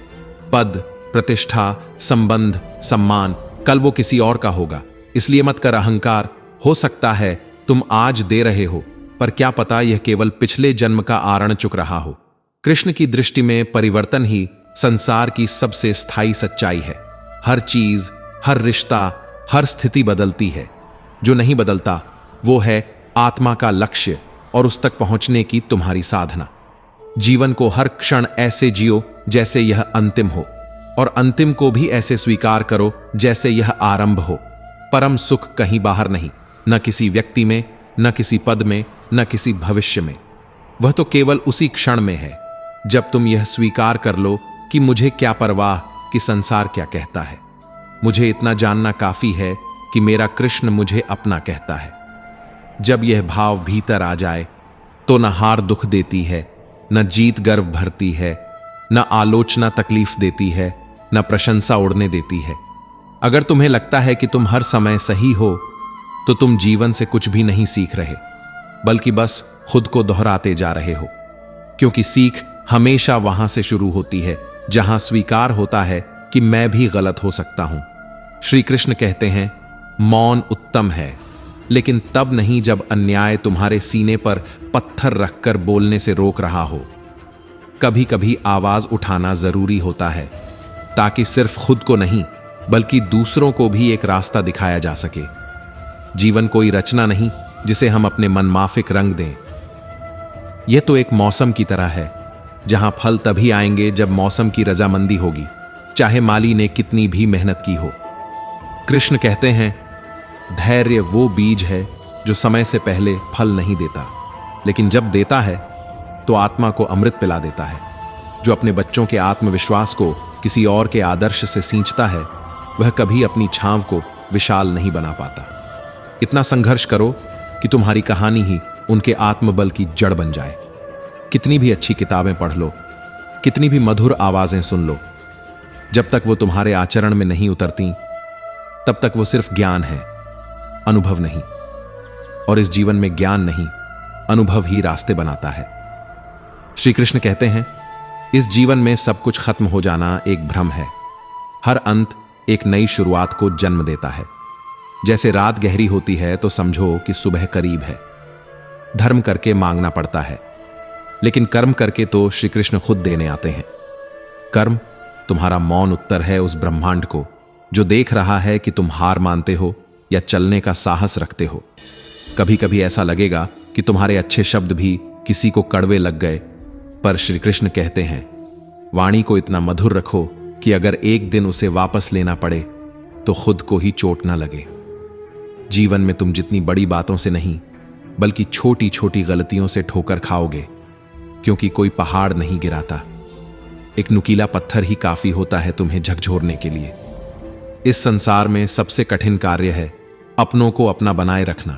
पद, प्रतिष्ठा, संबंध, सम्मान, कल वो किसी और का होगा। इसलिए मत कर अहंकार। हो सकता है तुम आज दे रहे हो, पर क्या पता यह केवल पिछले जन्म का आरण चुक रहा हो। कृष्ण की दृष्टि में परिवर्तन ही संसार की सबसे स्थायी सच्चाई है। हर चीज, हर रिश्ता, हर स्थिति बदलती है। जो नहीं बदलता वो है आत्मा का लक्ष्य और उस तक पहुंचने की तुम्हारी साधना। जीवन को हर क्षण ऐसे जियो जैसे यह अंतिम हो, और अंतिम को भी ऐसे स्वीकार करो जैसे यह आरंभ हो। परम सुख कहीं बाहर नहीं, न किसी व्यक्ति में, न किसी पद में, न किसी भविष्य में। वह तो केवल उसी क्षण में है जब तुम यह स्वीकार कर लो कि मुझे क्या परवाह कि संसार क्या कहता है। मुझे इतना जानना काफी है कि मेरा कृष्ण मुझे अपना कहता है। जब यह भाव भीतर आ जाए तो न हार दुख देती है, न जीत गर्व भरती है, न आलोचना तकलीफ देती है, न प्रशंसा उड़ने देती है। अगर तुम्हें लगता है कि तुम हर समय सही हो तो तुम जीवन से कुछ भी नहीं सीख रहे, बल्कि बस खुद को दोहराते जा रहे हो। क्योंकि सीख हमेशा वहां से शुरू होती है जहां स्वीकार होता है कि मैं भी गलत हो सकता हूं। श्री कृष्ण कहते हैं, मौन उत्तम है, लेकिन तब नहीं जब अन्याय तुम्हारे सीने पर पत्थर रखकर बोलने से रोक रहा हो। कभी कभी आवाज उठाना जरूरी होता है ताकि सिर्फ खुद को नहीं बल्कि दूसरों को भी एक रास्ता दिखाया जा सके। जीवन कोई रचना नहीं जिसे हम अपने मनमाफिक रंग दें। यह तो एक मौसम की तरह है जहां फल तभी आएंगे जब मौसम की रजामंदी होगी, चाहे माली ने कितनी भी मेहनत की हो। कृष्ण कहते हैं, धैर्य वो बीज है जो समय से पहले फल नहीं देता, लेकिन जब देता है तो आत्मा को अमृत पिला देता है। जो अपने बच्चों के आत्मविश्वास को किसी और के आदर्श से सींचता है वह कभी अपनी छांव को विशाल नहीं बना पाता। इतना संघर्ष करो कि तुम्हारी कहानी ही उनके आत्मबल की जड़ बन जाए। कितनी भी अच्छी किताबें पढ़ लो, कितनी भी मधुर आवाजें सुन लो, जब तक वो तुम्हारे आचरण में नहीं उतरती तब तक वो सिर्फ ज्ञान है, अनुभव नहीं। और इस जीवन में ज्ञान नहीं, अनुभव ही रास्ते बनाता है। श्री कृष्ण कहते हैं, इस जीवन में सब कुछ खत्म हो जाना एक भ्रम है। हर अंत एक नई शुरुआत को जन्म देता है। जैसे रात गहरी होती है तो समझो कि सुबह करीब है। धर्म करके मांगना पड़ता है, लेकिन कर्म करके तो श्री कृष्ण खुद देने आते हैं। कर्म तुम्हारा मौन उत्तर है उस ब्रह्मांड को जो देख रहा है कि तुम हार मानते हो या चलने का साहस रखते हो। कभी कभी ऐसा लगेगा कि तुम्हारे अच्छे शब्द भी किसी को कड़वे लग गए, पर श्री कृष्ण कहते हैं, वाणी को इतना मधुर रखो कि अगर एक दिन उसे वापस लेना पड़े तो खुद को ही चोट ना लगे। जीवन में तुम जितनी बड़ी बातों से नहीं बल्कि छोटी छोटी गलतियों से ठोकर खाओगे, क्योंकि कोई पहाड़ नहीं गिराता, एक नुकीला पत्थर ही काफी होता है तुम्हें झकझोरने के लिए। इस संसार में सबसे कठिन कार्य है अपनों को अपना बनाए रखना,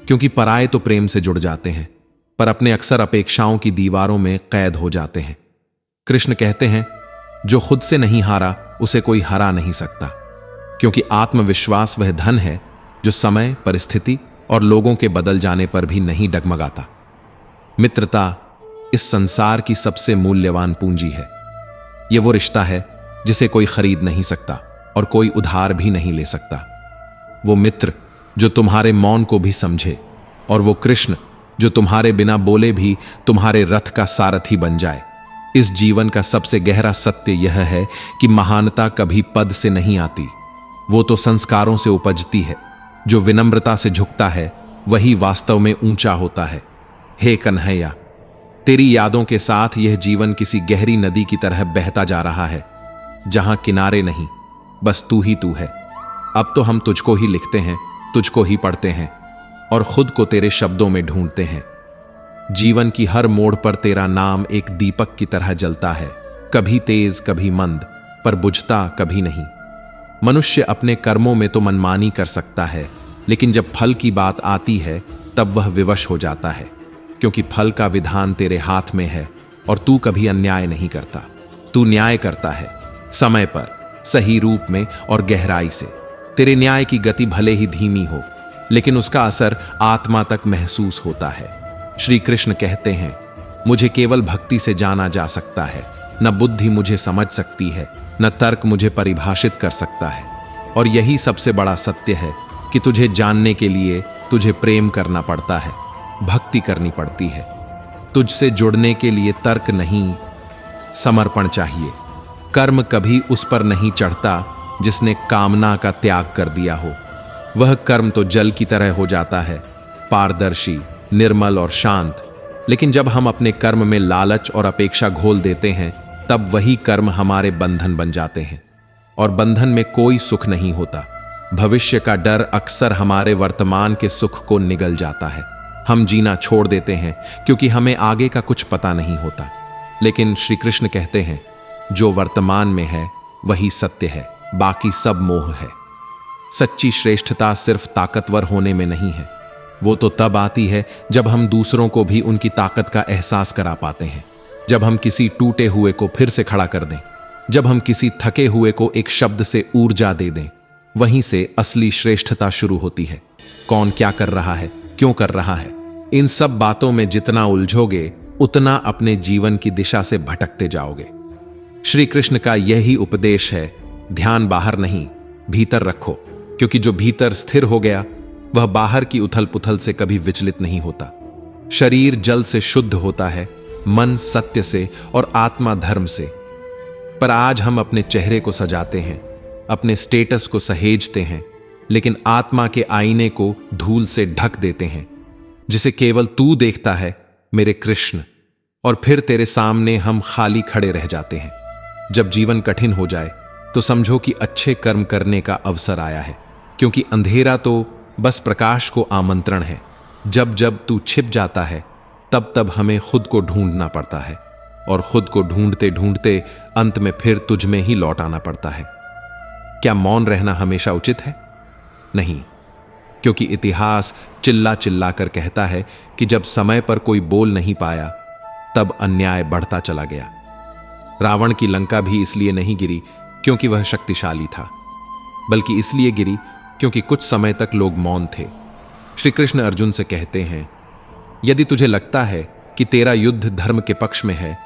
क्योंकि पराये तो प्रेम से जुड़ जाते हैं पर अपने अक्सर अपेक्षाओं की दीवारों में कैद हो जाते हैं। कृष्ण कहते हैं, जो खुद से नहीं हारा उसे कोई हरा नहीं सकता, क्योंकि आत्मविश्वास वह धन है जो समय, परिस्थिति और लोगों के बदल जाने पर भी नहीं डगमगाता। मित्रता इस संसार की सबसे मूल्यवान पूंजी है। यह वो रिश्ता है जिसे कोई खरीद नहीं सकता और कोई उधार भी नहीं ले सकता। वो मित्र जो तुम्हारे मौन को भी समझे, और वो कृष्ण जो तुम्हारे बिना बोले भी तुम्हारे रथ का सारथी बन जाए। इस जीवन का सबसे गहरा सत्य यह है कि महानता कभी पद से नहीं आती, वो तो संस्कारों से उपजती है। जो विनम्रता से झुकता है वही वास्तव में ऊंचा होता है। हे कन्हैया, तेरी यादों के साथ यह जीवन किसी गहरी नदी की तरह बहता जा रहा है, जहां किनारे नहीं बस तू ही तू है। अब तो हम तुझको ही लिखते हैं, तुझको ही पढ़ते हैं और खुद को तेरे शब्दों में ढूंढते हैं। जीवन की हर मोड़ पर तेरा नाम एक दीपक की तरह जलता है, कभी तेज कभी मंद, पर बुझता कभी नहीं। मनुष्य अपने कर्मों में तो मनमानी कर सकता है, लेकिन जब फल की बात आती है तब वह विवश हो जाता है, क्योंकि फल का विधान तेरे हाथ में है और तू कभी अन्याय नहीं करता। तू न्याय करता है, समय पर, सही रूप में और गहराई से। तेरे न्याय की गति भले ही धीमी हो, लेकिन उसका असर आत्मा तक महसूस होता है। श्री कृष्ण कहते हैं, मुझे केवल भक्ति से जाना जा सकता है। न बुद्धि मुझे समझ सकती है, न तर्क मुझे परिभाषित कर सकता है। और यही सबसे बड़ा सत्य है कि तुझे जानने के लिए तुझे प्रेम करना पड़ता है, भक्ति करनी पड़ती है। तुझसे जुड़ने के लिए तर्क नहीं, समर्पण चाहिए। कर्म कभी उस पर नहीं चढ़ता जिसने कामना का त्याग कर दिया हो। वह कर्म तो जल की तरह हो जाता है, पारदर्शी, निर्मल और शांत। लेकिन जब हम अपने कर्म में लालच और अपेक्षा घोल देते हैं, तब वही कर्म हमारे बंधन बन जाते हैं, और बंधन में कोई सुख नहीं होता। भविष्य का डर अक्सर हमारे वर्तमान के सुख को निगल जाता है। हम जीना छोड़ देते हैं क्योंकि हमें आगे का कुछ पता नहीं होता। लेकिन श्री कृष्ण कहते हैं, जो वर्तमान में है वही सत्य है, बाकी सब मोह है। सच्ची श्रेष्ठता सिर्फ ताकतवर होने में नहीं है, वो तो तब आती है जब हम दूसरों को भी उनकी ताकत का एहसास करा पाते हैं, जब हम किसी टूटे हुए को फिर से खड़ा कर दें, जब हम किसी थके हुए को एक शब्द से ऊर्जा दे दें। वहीं से असली श्रेष्ठता शुरू होती है। कौन क्या कर रहा है, क्यों कर रहा है, इन सब बातों में जितना उलझोगे उतना अपने जीवन की दिशा से भटकते जाओगे। श्री कृष्ण का यही उपदेश है, ध्यान बाहर नहीं, भीतर रखो, क्योंकि जो भीतर स्थिर हो गया वह बाहर की उथल पुथल से कभी विचलित नहीं होता। शरीर जल से शुद्ध होता है, मन सत्य से और आत्मा धर्म से। पर आज हम अपने चेहरे को सजाते हैं, अपने स्टेटस को सहेजते हैं, लेकिन आत्मा के आईने को धूल से ढक देते हैं, जिसे केवल तू देखता है, मेरे कृष्ण। और फिर तेरे सामने हम खाली खड़े रह जाते हैं। जब जीवन कठिन हो जाए तो समझो कि अच्छे कर्म करने का अवसर आया है, क्योंकि अंधेरा तो बस प्रकाश को आमंत्रण है। जब जब तू छिप जाता है तब तब हमें खुद को ढूंढना पड़ता है, और खुद को ढूंढते ढूंढते अंत में फिर तुझ में ही लौट आना पड़ता है। क्या मौन रहना हमेशा उचित है? नहीं, क्योंकि इतिहास चिल्ला चिल्ला कर कहता है कि जब समय पर कोई बोल नहीं पाया तब अन्याय बढ़ता चला गया। रावण की लंका भी इसलिए नहीं गिरी क्योंकि वह शक्तिशाली था, बल्कि इसलिए गिरी क्योंकि कुछ समय तक लोग मौन थे। श्री कृष्ण अर्जुन से कहते हैं, यदि तुझे लगता है कि तेरा युद्ध धर्म के पक्ष में है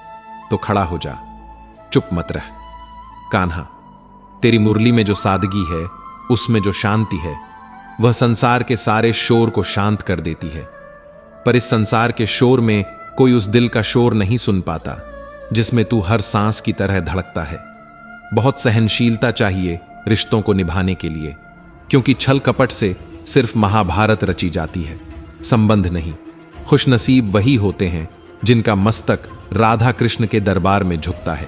तो खड़ा हो जा, चुप मत रह। कान्हा, तेरी मुरली में जो सादगी है, उसमें जो शांति है, वह संसार के सारे शोर को शांत कर देती है। पर इस संसार के शोर में कोई उस दिल का शोर नहीं सुन पाता जिसमें तू हर सांस की तरह धड़कता है। बहुत सहनशीलता चाहिए रिश्तों को निभाने के लिए, क्योंकि छल कपट से सिर्फ महाभारत रची जाती है, संबंध नहीं। खुशनसीब वही होते हैं जिनका मस्तक राधा कृष्ण के दरबार में झुकता है,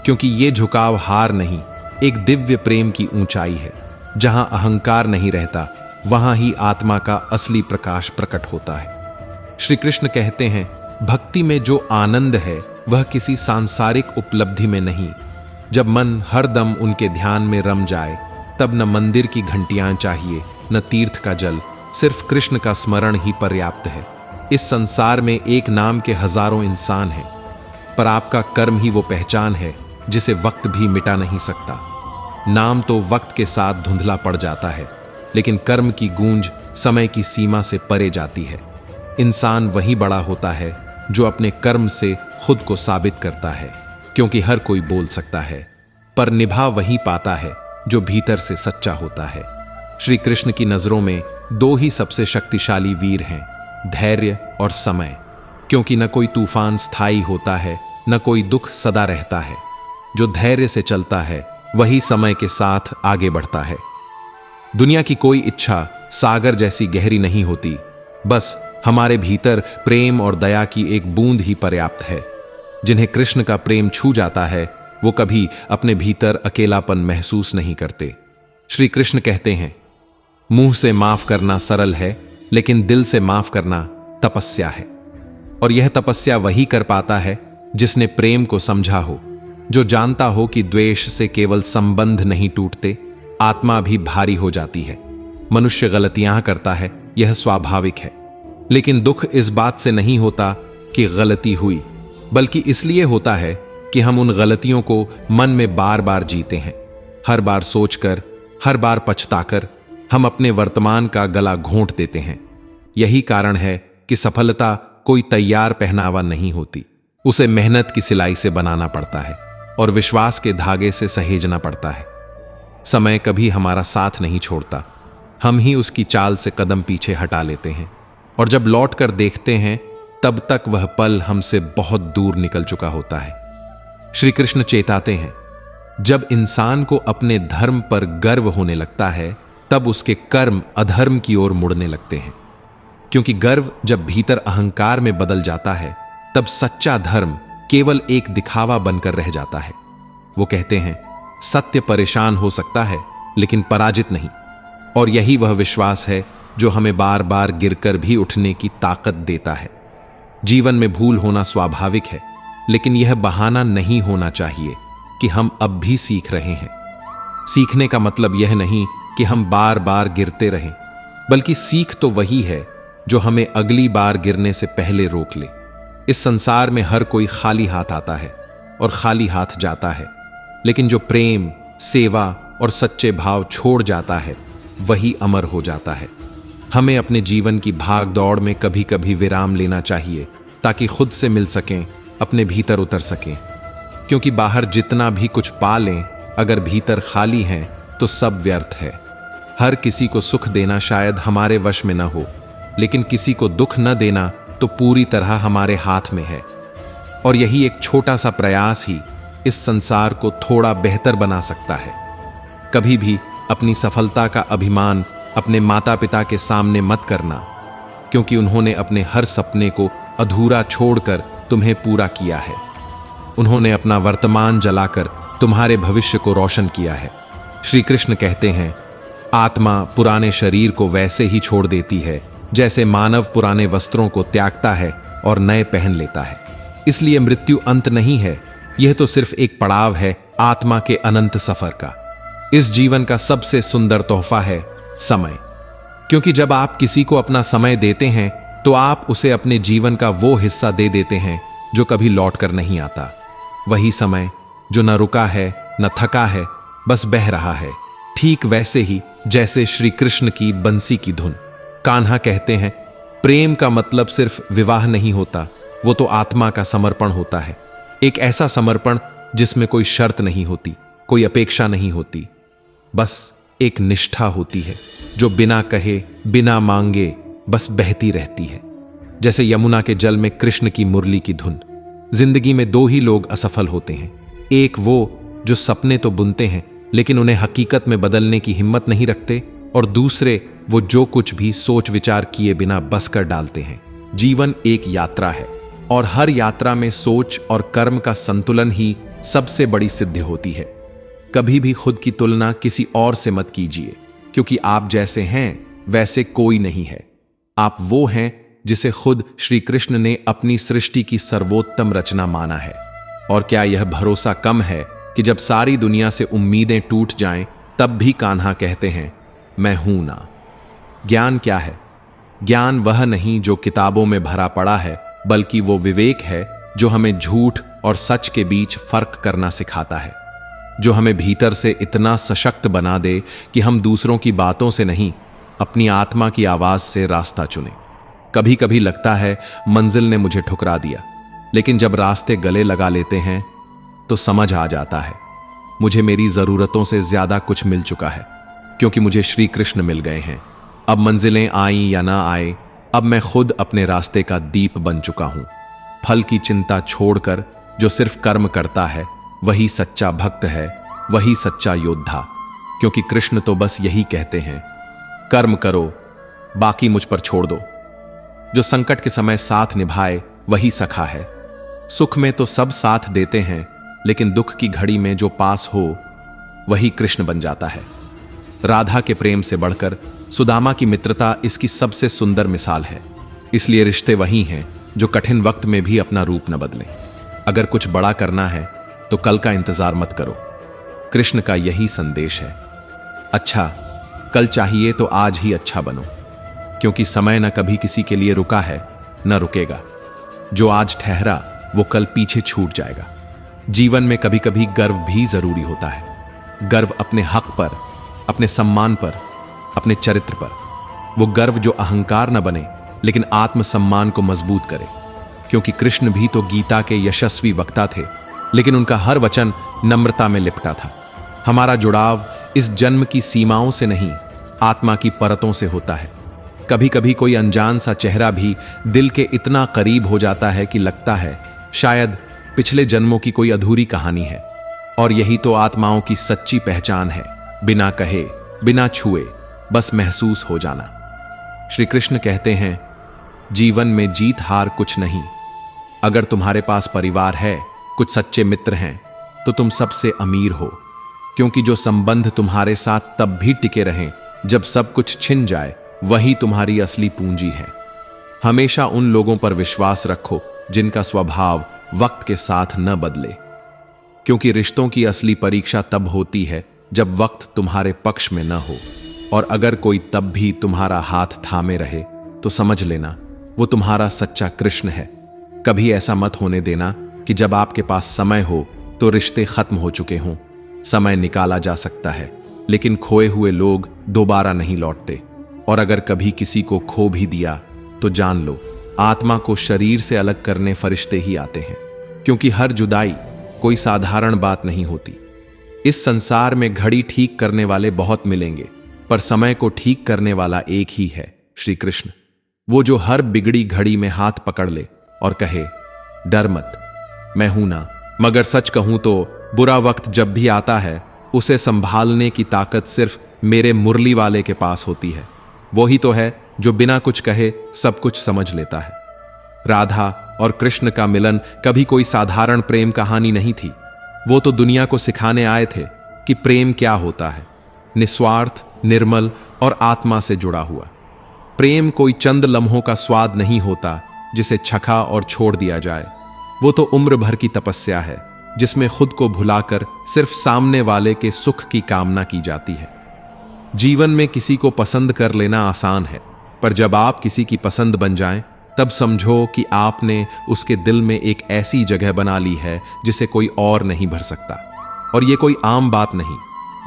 क्योंकि ये झुकाव हार नहीं, एक दिव्य प्रेम की ऊंचाई है। जहां अहंकार नहीं रहता वहां ही आत्मा का असली प्रकाश प्रकट होता है। श्री कृष्ण कहते हैं, भक्ति में जो आनंद है वह किसी सांसारिक उपलब्धि में नहीं। जब मन हर दम उनके ध्यान में रम जाए तब न मंदिर की घंटियां चाहिए, न तीर्थ का जल, सिर्फ कृष्ण का स्मरण ही पर्याप्त है। इस संसार में एक नाम के हजारों इंसान हैं, पर आपका कर्म ही वो पहचान है जिसे वक्त भी मिटा नहीं सकता। नाम तो वक्त के साथ धुंधला पड़ जाता है, लेकिन कर्म की गूंज समय की सीमा से परे जाती है। इंसान वही बड़ा होता है जो अपने कर्म से खुद को साबित करता है, क्योंकि हर कोई बोल सकता है, पर निभा वही पाता है जो भीतर से सच्चा होता है। श्री कृष्ण की नजरों में दो ही सबसे शक्तिशाली वीर हैं, धैर्य और समय, क्योंकि न कोई तूफान स्थायी होता है, न कोई दुख सदा रहता है। जो धैर्य से चलता है वही समय के साथ आगे बढ़ता है। दुनिया की कोई इच्छा सागर जैसी गहरी नहीं होती, बस हमारे भीतर प्रेम और दया की एक बूंद ही पर्याप्त है। जिन्हें कृष्ण का प्रेम छू जाता है वो कभी अपने भीतर अकेलापन महसूस नहीं करते। श्री कृष्ण कहते हैं, मुंह से माफ करना सरल है, लेकिन दिल से माफ करना तपस्या है। और यह तपस्या वही कर पाता है जिसने प्रेम को समझा हो, जो जानता हो कि द्वेष से केवल संबंध नहीं टूटते, आत्मा भी भारी हो जाती है। मनुष्य गलतियां करता है, यह स्वाभाविक है, लेकिन दुख इस बात से नहीं होता कि गलती हुई, बल्कि इसलिए होता है कि हम उन गलतियों को मन में बार बार जीते हैं। हर बार सोचकर, हर बार पछताकर हम अपने वर्तमान का गला घोंट देते हैं। यही कारण है कि सफलता कोई तैयार पहनावा नहीं होती, उसे मेहनत की सिलाई से बनाना पड़ता है और विश्वास के धागे से सहेजना पड़ता है। समय कभी हमारा साथ नहीं छोड़ता, हम ही उसकी चाल से कदम पीछे हटा लेते हैं, और जब लौट कर देखते हैं तब तक वह पल हमसे बहुत दूर निकल चुका होता है। श्री कृष्ण चेताते हैं, जब इंसान को अपने धर्म पर गर्व होने लगता है, तब उसके कर्म अधर्म की ओर मुड़ने लगते हैं। क्योंकि गर्व जब भीतर अहंकार में बदल जाता है, तब सच्चा धर्म केवल एक दिखावा बनकर रह जाता है। वो कहते हैं, सत्य परेशान हो सकता है लेकिन पराजित नहीं। और यही वह विश्वास है जो हमें बार बार गिरकर भी उठने की ताकत देता है। जीवन में भूल होना स्वाभाविक है, लेकिन यह बहाना नहीं होना चाहिए कि हम अब भी सीख रहे हैं। सीखने का मतलब यह नहीं कि हम बार बार गिरते रहें, बल्कि सीख तो वही है जो हमें अगली बार गिरने से पहले रोक ले। इस संसार में हर कोई खाली हाथ आता है और खाली हाथ जाता है, लेकिन जो प्रेम, सेवा और सच्चे भाव छोड़ जाता है, वही अमर हो जाता है। हमें अपने जीवन की भाग दौड़ में कभी कभी विराम लेना चाहिए, ताकि खुद से मिल सकें, अपने भीतर उतर सकें। क्योंकि बाहर जितना भी कुछ पा लें, अगर भीतर खाली हैं तो सब व्यर्थ है। हर किसी को सुख देना शायद हमारे वश में न हो, लेकिन किसी को दुख न देना तो पूरी तरह हमारे हाथ में है। और यही एक छोटा सा प्रयास ही इस संसार को थोड़ा बेहतर बना सकता है। कभी भी अपनी सफलता का अभिमान अपने माता पिता के सामने मत करना, क्योंकि उन्होंने अपने हर सपने को अधूरा छोड़कर तुम्हें पूरा किया है। उन्होंने अपना वर्तमान जलाकर तुम्हारे भविष्य को रोशन किया है। श्री कृष्ण कहते हैं, आत्मा पुराने शरीर को वैसे ही छोड़ देती है जैसे मानव पुराने वस्त्रों को त्यागता है और नए पहन लेता है। इसलिए मृत्यु अंत नहीं है, यह तो सिर्फ एक पड़ाव है आत्मा के अनंत सफर का। इस जीवन का सबसे सुंदर तोहफा है समय, क्योंकि जब आप किसी को अपना समय देते हैं तो आप उसे अपने जीवन का वो हिस्सा दे देते हैं जो कभी लौट कर नहीं आता। वही समय जो न रुका है न थका है, बस बह रहा है, ठीक वैसे ही जैसे श्री कृष्ण की बंसी की धुन। कान्हा कहते हैं, प्रेम का मतलब सिर्फ विवाह नहीं होता, वो तो आत्मा का समर्पण होता है। एक ऐसा समर्पण जिसमें कोई शर्त नहीं होती, कोई अपेक्षा नहीं होती, बस एक निष्ठा होती है जो बिना कहे, बिना मांगे बस बहती रहती है। जैसे यमुना के जल में कृष्ण की मुरली की धुन। जिंदगी में दो ही लोग असफल होते हैं, एक वो जो सपने तो बुनते हैं लेकिन उन्हें हकीकत में बदलने की हिम्मत नहीं रखते, और दूसरे वो जो कुछ भी सोच विचार किए बिना बस कर डालते हैं। जीवन एक यात्रा है, और हर यात्रा में सोच और कर्म का संतुलन ही सबसे बड़ी सिद्धि होती है। कभी भी खुद की तुलना किसी और से मत कीजिए, क्योंकि आप जैसे हैं वैसे कोई नहीं है। आप वो हैं जिसे खुद श्री कृष्ण ने अपनी सृष्टि की सर्वोत्तम रचना माना है। और क्या यह भरोसा कम है कि जब सारी दुनिया से उम्मीदें टूट जाएं, तब भी कान्हा कहते हैं, मैं हूं ना। ज्ञान क्या है? ज्ञान वह नहीं जो किताबों में भरा पड़ा है, बल्कि वो विवेक है जो हमें झूठ और सच के बीच फर्क करना सिखाता है, जो हमें भीतर से इतना सशक्त बना दे कि हम दूसरों की बातों से नहीं, अपनी आत्मा की आवाज से रास्ता चुनें। कभी कभी लगता है मंजिल ने मुझे ठुकरा दिया, लेकिन जब रास्ते गले लगा लेते हैं तो समझ आ जाता है मुझे मेरी जरूरतों से ज्यादा कुछ मिल चुका है, क्योंकि मुझे श्री कृष्ण मिल गए हैं। अब मंजिलें आईं या ना आए, अब मैं खुद अपने रास्ते का दीप बन चुका हूं। फल की चिंता छोड़कर जो सिर्फ कर्म करता है वही सच्चा भक्त है, वही सच्चा योद्धा। क्योंकि कृष्ण तो बस यही कहते हैं, कर्म करो, बाकी मुझ पर छोड़ दो। जो संकट के समय साथ निभाए वही सखा है। सुख में तो सब साथ देते हैं, लेकिन दुख की घड़ी में जो पास हो वही कृष्ण बन जाता है। राधा के प्रेम से बढ़कर सुदामा की मित्रता इसकी सबसे सुंदर मिसाल है। इसलिए रिश्ते वही हैं जो कठिन वक्त में भी अपना रूप न बदलें। अगर कुछ बड़ा करना है तो कल का इंतजार मत करो। कृष्ण का यही संदेश है। अच्छा कल चाहिए तो आज ही अच्छा बनो, क्योंकि समय न कभी किसी के लिए रुका है न रुकेगा। जो आज ठहरा वो कल पीछे छूट जाएगा। जीवन में कभी कभी गर्व भी जरूरी होता है। गर्व अपने हक पर, अपने सम्मान पर, अपने चरित्र पर। वो गर्व जो अहंकार न बने लेकिन आत्मसम्मान को मजबूत करे। क्योंकि कृष्ण भी तो गीता के यशस्वी वक्ता थे, लेकिन उनका हर वचन नम्रता में लिपटा था। हमारा जुड़ाव इस जन्म की सीमाओं से नहीं, आत्मा की परतों से होता है। कभी कभी कोई अनजान सा चेहरा भी दिल के इतना करीब हो जाता है कि लगता है शायद पिछले जन्मों की कोई अधूरी कहानी है। और यही तो आत्माओं की सच्ची पहचान है, बिना कहे, बिना छुए, बस महसूस हो जाना। श्री कृष्ण कहते हैं, जीवन में जीत हार कुछ नहीं। अगर तुम्हारे पास परिवार है, कुछ सच्चे मित्र हैं, तो तुम सबसे अमीर हो। क्योंकि जो संबंध तुम्हारे साथ तब भी टिके रहें जब सब कुछ छिन जाए, वही तुम्हारी असली पूंजी है। हमेशा उन लोगों पर विश्वास रखो जिनका स्वभाव वक्त के साथ न बदले। क्योंकि रिश्तों की असली परीक्षा तब होती है जब वक्त तुम्हारे पक्ष में न हो। और अगर कोई तब भी तुम्हारा हाथ थामे रहे तो समझ लेना वो तुम्हारा सच्चा कृष्ण है। कभी ऐसा मत होने देना कि जब आपके पास समय हो तो रिश्ते खत्म हो चुके हों। समय निकाला जा सकता है, लेकिन खोए हुए लोग दोबारा नहीं लौटते। और अगर कभी किसी को खो भी दिया तो जान लो, आत्मा को शरीर से अलग करने फरिश्ते ही आते हैं। क्योंकि हर जुदाई कोई साधारण बात नहीं होती। इस संसार में घड़ी ठीक करने वाले बहुत मिलेंगे, पर समय को ठीक करने वाला एक ही है, श्री कृष्ण। वो जो हर बिगड़ी घड़ी में हाथ पकड़ ले और कहे, डर मत, मैं हूं ना। मगर सच कहूं तो बुरा वक्त जब भी आता है, उसे संभालने की ताकत सिर्फ मेरे मुरली वाले के पास होती है। वही तो है जो बिना कुछ कहे सब कुछ समझ लेता है। राधा और कृष्ण का मिलन कभी कोई साधारण प्रेम कहानी नहीं थी। वो तो दुनिया को सिखाने आए थे कि प्रेम क्या होता है, निस्वार्थ, निर्मल और आत्मा से जुड़ा हुआ। प्रेम कोई चंद लम्हों का स्वाद नहीं होता जिसे चखा और छोड़ दिया जाए। वो तो उम्र भर की तपस्या है, जिसमें खुद को भुलाकर सिर्फ सामने वाले के सुख की कामना की जाती है। जीवन में किसी को पसंद कर लेना आसान है, पर जब आप किसी की पसंद बन जाएं, तब समझो कि आपने उसके दिल में एक ऐसी जगह बना ली है जिसे कोई और नहीं भर सकता। और ये कोई आम बात नहीं,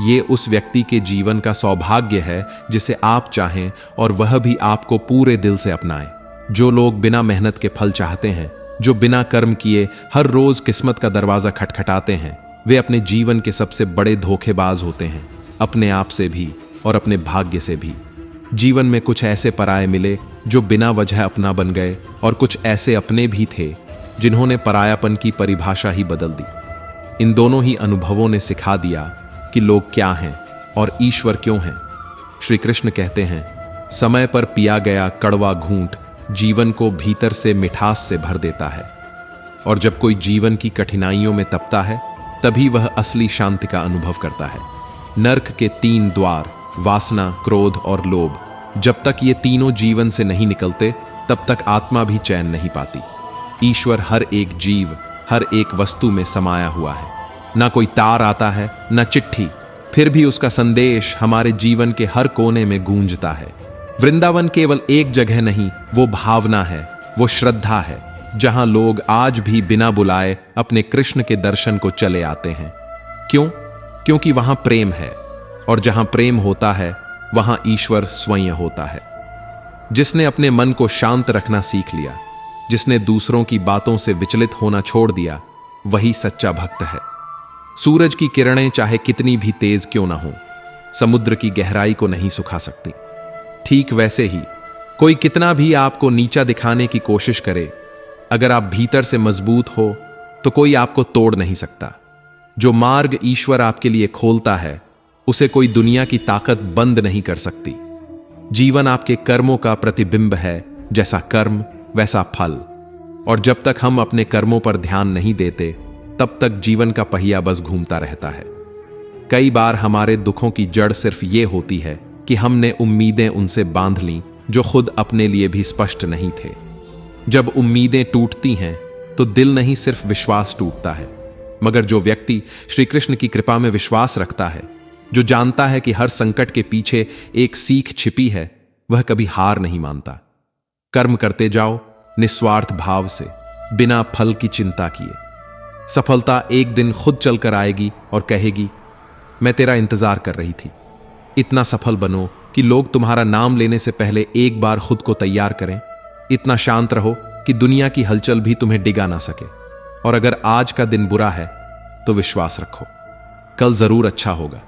ये उस व्यक्ति के जीवन का सौभाग्य है जिसे आप चाहें और वह भी आपको पूरे दिल से अपनाए। जो लोग बिना मेहनत के फल चाहते हैं, जो बिना कर्म किए हर रोज किस्मत का दरवाजा खटखटाते हैं, वे अपने जीवन के सबसे बड़े धोखेबाज होते हैं, अपने आप से भी और अपने भाग्य से भी। जीवन में कुछ ऐसे पराये मिले जो बिना वजह अपना बन गए, और कुछ ऐसे अपने भी थे जिन्होंने परायापन की परिभाषा ही बदल दी। इन दोनों ही अनुभवों ने सिखा दिया कि लोग क्या हैं और ईश्वर क्यों हैं। श्री कृष्ण कहते हैं, समय पर पिया गया कड़वा घूंट जीवन को भीतर से मिठास से भर देता है। और जब कोई जीवन की कठिनाइयों में तपता है, तभी वह असली शांति का अनुभव करता है। नर्क के 3 द्वार, वासना, क्रोध और लोभ, जब तक ये तीनों जीवन से नहीं निकलते, तब तक आत्मा भी चैन नहीं पाती। ईश्वर हर एक जीव, हर एक वस्तु में समाया हुआ है। ना कोई तार आता है, ना चिट्ठी, फिर भी उसका संदेश हमारे जीवन के हर कोने में गूंजता है। वृंदावन केवल एक जगह नहीं, वो भावना है, वो श्रद्धा है, जहां लोग आज भी बिना बुलाए अपने कृष्ण के दर्शन को चले आते हैं। क्यों? क्योंकि वहां प्रेम है, और जहां प्रेम होता है वहां ईश्वर स्वयं होता है। जिसने अपने मन को शांत रखना सीख लिया, जिसने दूसरों की बातों से विचलित होना छोड़ दिया, वही सच्चा भक्त है। सूरज की किरणें चाहे कितनी भी तेज क्यों ना हो, समुद्र की गहराई को नहीं सुखा सकती। ठीक वैसे ही कोई कितना भी आपको नीचा दिखाने की कोशिश करे, अगर आप भीतर से मजबूत हो तो कोई आपको तोड़ नहीं सकता। जो मार्ग ईश्वर आपके लिए खोलता है, उसे कोई दुनिया की ताकत बंद नहीं कर सकती। जीवन आपके कर्मों का प्रतिबिंब है, जैसा कर्म वैसा फल। और जब तक हम अपने कर्मों पर ध्यान नहीं देते, तब तक जीवन का पहिया बस घूमता रहता है। कई बार हमारे दुखों की जड़ सिर्फ ये होती है कि हमने उम्मीदें उनसे बांध लीं जो खुद अपने लिए भी स्पष्ट नहीं थे। जब उम्मीदें टूटती हैं तो दिल नहीं सिर्फ विश्वास टूटता है, मगर जो व्यक्ति श्री कृष्ण की कृपा में विश्वास रखता है, जो जानता है कि हर संकट के पीछे एक सीख छिपी है, वह कभी हार नहीं मानता। कर्म करते जाओ निस्वार्थ भाव से, बिना फल की चिंता किए। सफलता एक दिन खुद चलकर आएगी और कहेगी, मैं तेरा इंतजार कर रही थी। इतना सफल बनो कि लोग तुम्हारा नाम लेने से पहले एक बार खुद को तैयार करें। इतना शांत रहो कि दुनिया की हलचल भी तुम्हें डिगा ना सके। और अगर आज का दिन बुरा है तो विश्वास रखो, कल जरूर अच्छा होगा।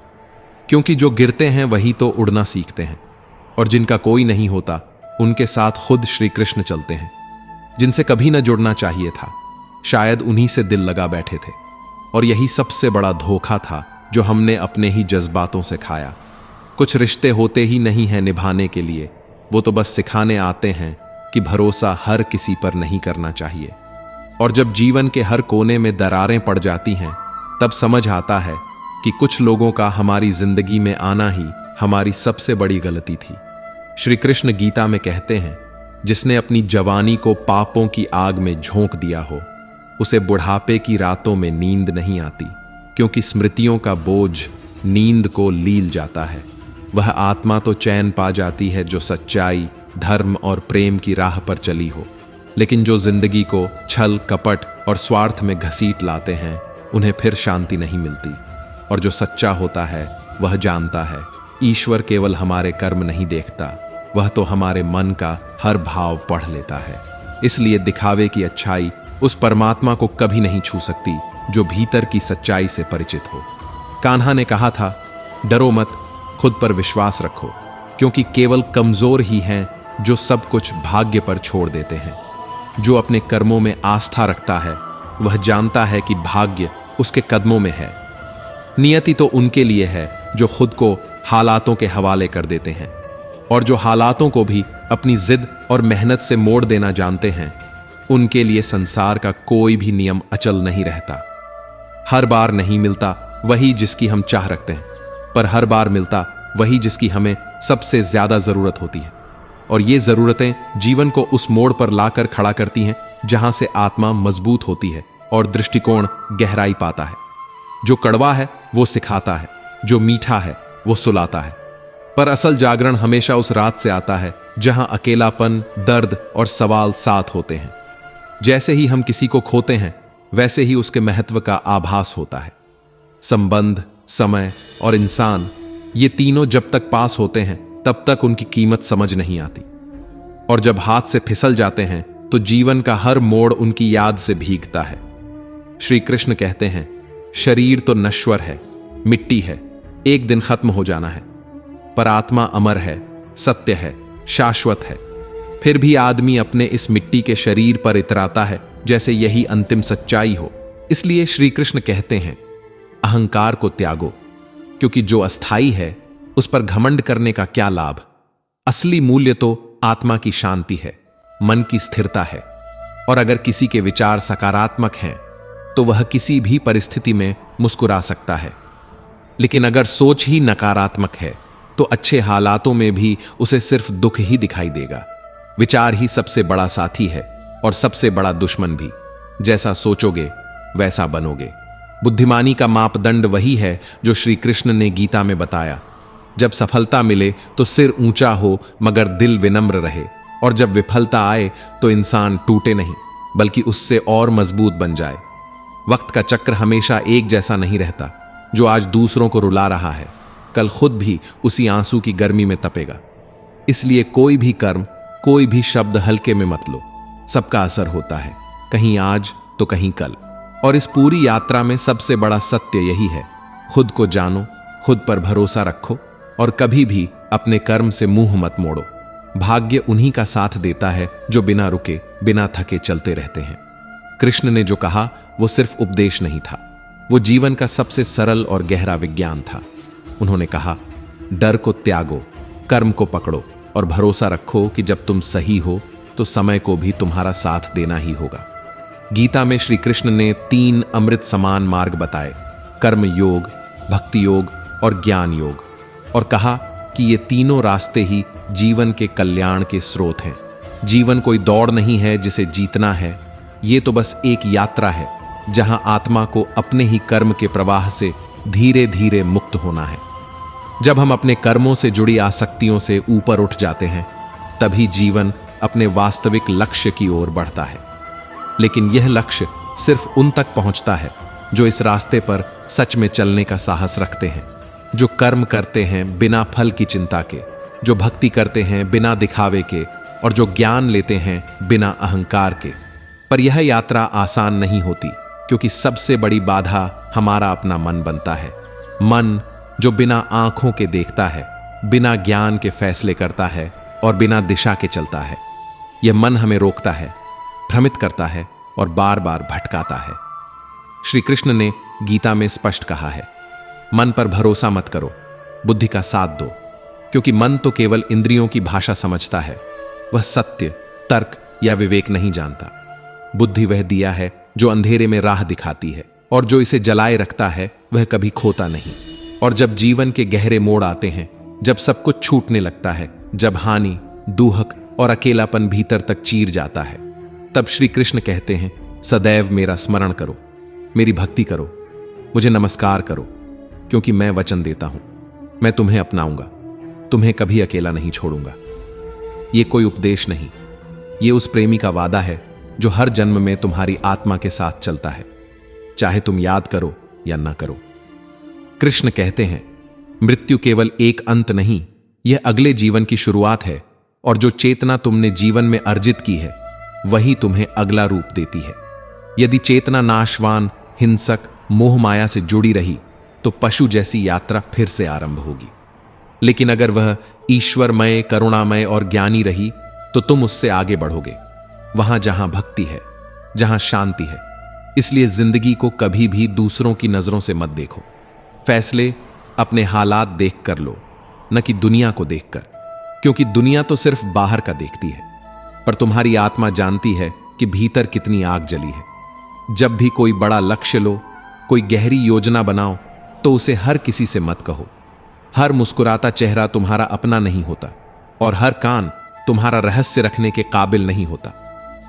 क्योंकि जो गिरते हैं वही तो उड़ना सीखते हैं, और जिनका कोई नहीं होता उनके साथ खुद श्री कृष्ण चलते हैं। जिनसे कभी न जुड़ना चाहिए था, शायद उन्हीं से दिल लगा बैठे थे। और यही सबसे बड़ा धोखा था जो हमने अपने ही जज्बातों से खाया। कुछ रिश्ते होते ही नहीं हैं निभाने के लिए, वो तो बस सिखाने आते हैं कि भरोसा हर किसी पर नहीं करना चाहिए। और जब जीवन के हर कोने में दरारें पड़ जाती हैं, तब समझ आता है कि कुछ लोगों का हमारी जिंदगी में आना ही हमारी सबसे बड़ी गलती थी। श्री कृष्ण गीता में कहते हैं, जिसने अपनी जवानी को पापों की आग में झोंक दिया हो, उसे बुढ़ापे की रातों में नींद नहीं आती, क्योंकि स्मृतियों का बोझ नींद को लील जाता है। वह आत्मा तो चैन पा जाती है जो सच्चाई, धर्म और प्रेम की राह पर चली हो, लेकिन जो जिंदगी को छल, कपट और स्वार्थ में घसीट लाते हैं, उन्हें फिर शांति नहीं मिलती। और जो सच्चा होता है वह जानता है, ईश्वर केवल हमारे कर्म नहीं देखता, वह तो हमारे मन का हर भाव पढ़ लेता है। इसलिए दिखावे की अच्छाई उस परमात्मा को कभी नहीं छू सकती जो भीतर की सच्चाई से परिचित हो। कान्हा ने कहा था, डरो मत, खुद पर विश्वास रखो, क्योंकि केवल कमजोर ही हैं जो सब कुछ भाग्य पर छोड़ देते हैं। जो अपने कर्मों में आस्था रखता है वह जानता है कि भाग्य उसके कदमों में है। नियति तो उनके लिए है जो खुद को हालातों के हवाले कर देते हैं, और जो हालातों को भी अपनी जिद और मेहनत से मोड़ देना जानते हैं। उनके लिए संसार का कोई भी नियम अचल नहीं रहता। हर बार नहीं मिलता वही जिसकी हम चाह रखते हैं, पर हर बार मिलता वही जिसकी हमें सबसे ज्यादा जरूरत होती है। और ये जरूरतें जीवन को उस मोड़ पर लाकर खड़ा करती हैं जहां से आत्मा मजबूत होती है और दृष्टिकोण गहराई पाता है। जो कड़वा है वो सिखाता है, जो मीठा है वो सुलाता है। पर असल जागरण हमेशा उस रात से आता है जहां अकेलापन, दर्द और सवाल साथ होते हैं। जैसे ही हम किसी को खोते हैं, वैसे ही उसके महत्व का आभास होता है। संबंध, समय और इंसान, ये तीनों जब तक पास होते हैं तब तक उनकी कीमत समझ नहीं आती। और जब हाथ से फिसल जाते हैं तो जीवन का हर मोड़ उनकी याद से भीगता है। श्री कृष्ण कहते हैं, शरीर तो नश्वर है, मिट्टी है, एक दिन खत्म हो जाना है, पर आत्मा अमर है, सत्य है, शाश्वत है। फिर भी आदमी अपने इस मिट्टी के शरीर पर इतराता है जैसे यही अंतिम सच्चाई हो। इसलिए श्री कृष्ण कहते हैं, अहंकार को त्यागो, क्योंकि जो अस्थाई है उस पर घमंड करने का क्या लाभ। असली मूल्य तो आत्मा की शांति है, मन की स्थिरता है। और अगर किसी के विचार सकारात्मक हैं तो वह किसी भी परिस्थिति में मुस्कुरा सकता है, लेकिन अगर सोच ही नकारात्मक है तो अच्छे हालातों में भी उसे सिर्फ दुख ही दिखाई देगा। विचार ही सबसे बड़ा साथी है और सबसे बड़ा दुश्मन भी। जैसा सोचोगे वैसा बनोगे। बुद्धिमानी का मापदंड वही है जो श्री कृष्ण ने गीता में बताया। जब सफलता मिले तो सिर ऊंचा हो मगर दिल विनम्र रहे, और जब विफलता आए तो इंसान टूटे नहीं बल्कि उससे और मजबूत बन जाए। वक्त का चक्र हमेशा एक जैसा नहीं रहता। जो आज दूसरों को रुला रहा है, कल खुद भी उसी आंसू की गर्मी में तपेगा। इसलिए कोई भी कर्म, कोई भी शब्द हल्के में मत लो। सबका असर होता है, कहीं आज तो कहीं कल। और इस पूरी यात्रा में सबसे बड़ा सत्य यही है, खुद को जानो, खुद पर भरोसा रखो और कभी भी अपने कर्म से मुंह मत मोड़ो। भाग्य उन्हीं का साथ देता है जो बिना रुके, बिना थके चलते रहते हैं। कृष्ण ने जो कहा वो सिर्फ उपदेश नहीं था, वो जीवन का सबसे सरल और गहरा विज्ञान था। उन्होंने कहा, डर को त्यागो, कर्म को पकड़ो और भरोसा रखो कि जब तुम सही हो तो समय को भी तुम्हारा साथ देना ही होगा। गीता में श्री कृष्ण ने 3 अमृत समान मार्ग बताए, कर्म योग, भक्ति योग और ज्ञान योग, और कहा कि ये तीनों रास्ते ही जीवन के कल्याण के स्रोत हैं। जीवन कोई दौड़ नहीं है जिसे जीतना है, ये तो बस एक यात्रा है जहां आत्मा को अपने ही कर्म के प्रवाह से धीरे धीरे मुक्त होना है। जब हम अपने कर्मों से जुड़ी आसक्तियों से ऊपर उठ जाते हैं, तभी जीवन अपने वास्तविक लक्ष्य की ओर बढ़ता है। लेकिन यह लक्ष्य सिर्फ उन तक पहुंचता है जो इस रास्ते पर सच में चलने का साहस रखते हैं, जो कर्म करते हैं बिना फल की चिंता के, जो भक्ति करते हैं बिना दिखावे के, और जो ज्ञान लेते हैं बिना अहंकार के। पर यह यात्रा आसान नहीं होती, क्योंकि सबसे बड़ी बाधा हमारा अपना मन बनता है। मन जो बिना आंखों के देखता है, बिना ज्ञान के फैसले करता है और बिना दिशा के चलता है। यह मन हमें रोकता है, भ्रमित करता है और बार बार भटकाता है। श्री कृष्ण ने गीता में स्पष्ट कहा है, मन पर भरोसा मत करो, बुद्धि का साथ दो, क्योंकि मन तो केवल इंद्रियों की भाषा समझता है, वह सत्य, तर्क या विवेक नहीं जानता। बुद्धि वह दिया है जो अंधेरे में राह दिखाती है, और जो इसे जलाए रखता है वह कभी खोता नहीं। और जब जीवन के गहरे मोड़ आते हैं, जब सब कुछ छूटने लगता है, जब हानि, दुहक और अकेलापन भीतर तक चीर जाता है, तब श्री कृष्ण कहते हैं, सदैव मेरा स्मरण करो, मेरी भक्ति करो, मुझे नमस्कार करो, क्योंकि मैं वचन देता हूं, मैं तुम्हें अपनाऊंगा, तुम्हें कभी अकेला नहीं छोड़ूंगा। ये कोई उपदेश नहीं, ये उस प्रेमी का वादा है जो हर जन्म में तुम्हारी आत्मा के साथ चलता है, चाहे तुम याद करो या ना करो। कृष्ण कहते हैं, मृत्यु केवल एक अंत नहीं, यह अगले जीवन की शुरुआत है, और जो चेतना तुमने जीवन में अर्जित की है वही तुम्हें अगला रूप देती है। यदि चेतना नाशवान, हिंसक, मोह माया से जुड़ी रही तो पशु जैसी यात्रा फिर से आरंभ होगी। लेकिन अगर वह ईश्वरमय, करुणामय और ज्ञानी रही तो तुम उससे आगे बढ़ोगे, वहां जहां भक्ति है, जहां शांति है। इसलिए जिंदगी को कभी भी दूसरों की नजरों से मत देखो। फैसले अपने हालात देख कर लो, न कि दुनिया को देखकर, क्योंकि दुनिया तो सिर्फ बाहर का देखती है, पर तुम्हारी आत्मा जानती है कि भीतर कितनी आग जली है। जब भी कोई बड़ा लक्ष्य लो, कोई गहरी योजना बनाओ, तो उसे हर किसी से मत कहो। हर मुस्कुराता चेहरा तुम्हारा अपना नहीं होता, और हर कान तुम्हारा रहस्य रखने के काबिल नहीं होता।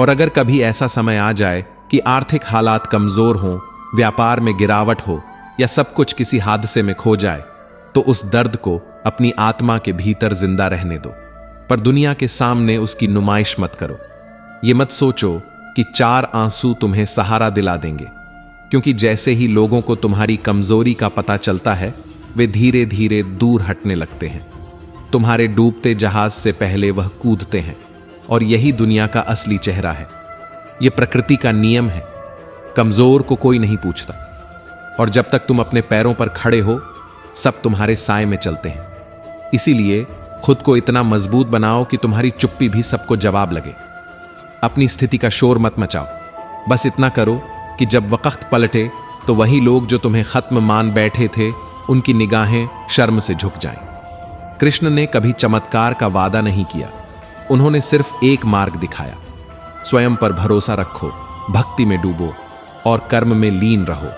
और अगर कभी ऐसा समय आ जाए कि आर्थिक हालात कमजोर हों, व्यापार में गिरावट हो, या सब कुछ किसी हादसे में खो जाए, तो उस दर्द को अपनी आत्मा के भीतर जिंदा रहने दो, पर दुनिया के सामने उसकी नुमाइश मत करो। ये मत सोचो कि 4 आंसू तुम्हें सहारा दिला देंगे, क्योंकि जैसे ही लोगों को तुम्हारी कमजोरी का पता चलता है, वे धीरे धीरे दूर हटने लगते हैं। तुम्हारे डूबते जहाज से पहले वह कूदते हैं, और यही दुनिया का असली चेहरा है। यह प्रकृति का नियम है, कमजोर को कोई नहीं पूछता, और जब तक तुम अपने पैरों पर खड़े हो, सब तुम्हारे साए में चलते हैं। इसीलिए खुद को इतना मजबूत बनाओ कि तुम्हारी चुप्पी भी सबको जवाब लगे। अपनी स्थिति का शोर मत मचाओ, बस इतना करो कि जब वक्त पलटे तो वही लोग जो तुम्हें खत्म मान बैठे थे, उनकी निगाहें शर्म से झुक जाएं। कृष्ण ने कभी चमत्कार का वादा नहीं किया, उन्होंने सिर्फ एक मार्ग दिखाया। स्वयं पर भरोसा रखो, भक्ति में डूबो और कर्म में लीन रहो।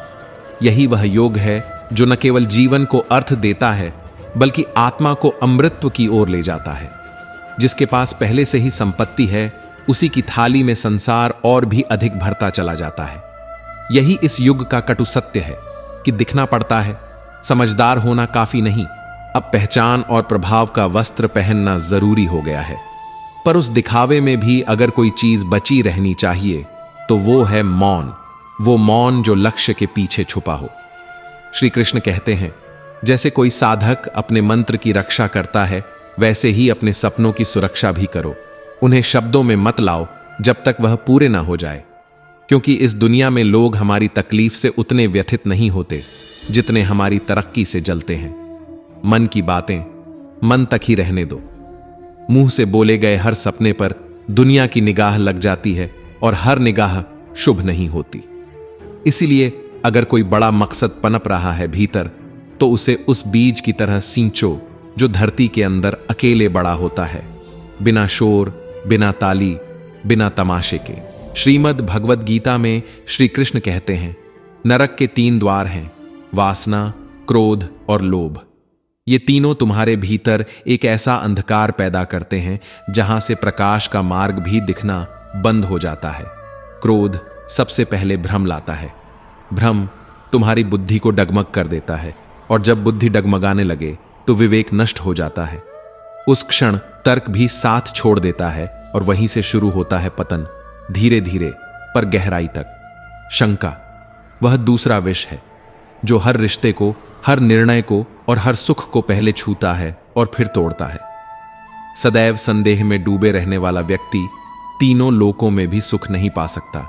यही वह योग है जो न केवल जीवन को अर्थ देता है, बल्कि आत्मा को अमृतत्व की ओर ले जाता है। जिसके पास पहले से ही संपत्ति है, उसी की थाली में संसार और भी अधिक भरता चला जाता है। यही इस युग का कटु सत्य है कि दिखना पड़ता है, समझदार होना काफी नहीं। अब पहचान और प्रभाव का वस्त्र पहनना जरूरी हो गया है। पर उस दिखावे में भी अगर कोई चीज बची रहनी चाहिए तो वो है मौन, वो मौन जो लक्ष्य के पीछे छुपा हो। श्री कृष्ण कहते हैं, जैसे कोई साधक अपने मंत्र की रक्षा करता है, वैसे ही अपने सपनों की सुरक्षा भी करो। उन्हें शब्दों में मत लाओ जब तक वह पूरे ना हो जाए, क्योंकि इस दुनिया में लोग हमारी तकलीफ से उतने व्यथित नहीं होते जितने हमारी तरक्की से जलते हैं। मन की बातें मन तक ही रहने दो। मुंह से बोले गए हर सपने पर दुनिया की निगाह लग जाती है, और हर निगाह शुभ नहीं होती। इसीलिए अगर कोई बड़ा मकसद पनप रहा है भीतर, तो उसे उस बीज की तरह सींचो जो धरती के अंदर अकेले बड़ा होता है, बिना शोर, बिना ताली, बिना तमाशे के। श्रीमद् भगवद गीता में श्री कृष्ण कहते हैं, नरक के 3 द्वार हैं, वासना, क्रोध और लोभ। ये तीनों तुम्हारे भीतर एक ऐसा अंधकार पैदा करते हैं जहां से प्रकाश का मार्ग भी दिखना बंद हो जाता है। क्रोध सबसे पहले भ्रम लाता है। भ्रम तुम्हारी बुद्धि को डगमग कर देता है, और जब बुद्धि डगमगाने लगे तो विवेक नष्ट हो जाता है। उस क्षण तर्क भी साथ छोड़ देता है और वहीं से शुरू होता है पतन, धीरे धीरे पर गहराई तक। शंका वह दूसरा विष है जो हर रिश्ते को, हर निर्णय को और हर सुख को पहले छूता है और फिर तोड़ता है। सदैव संदेह में डूबे रहने वाला व्यक्ति तीनों लोकों में भी सुख नहीं पा सकता,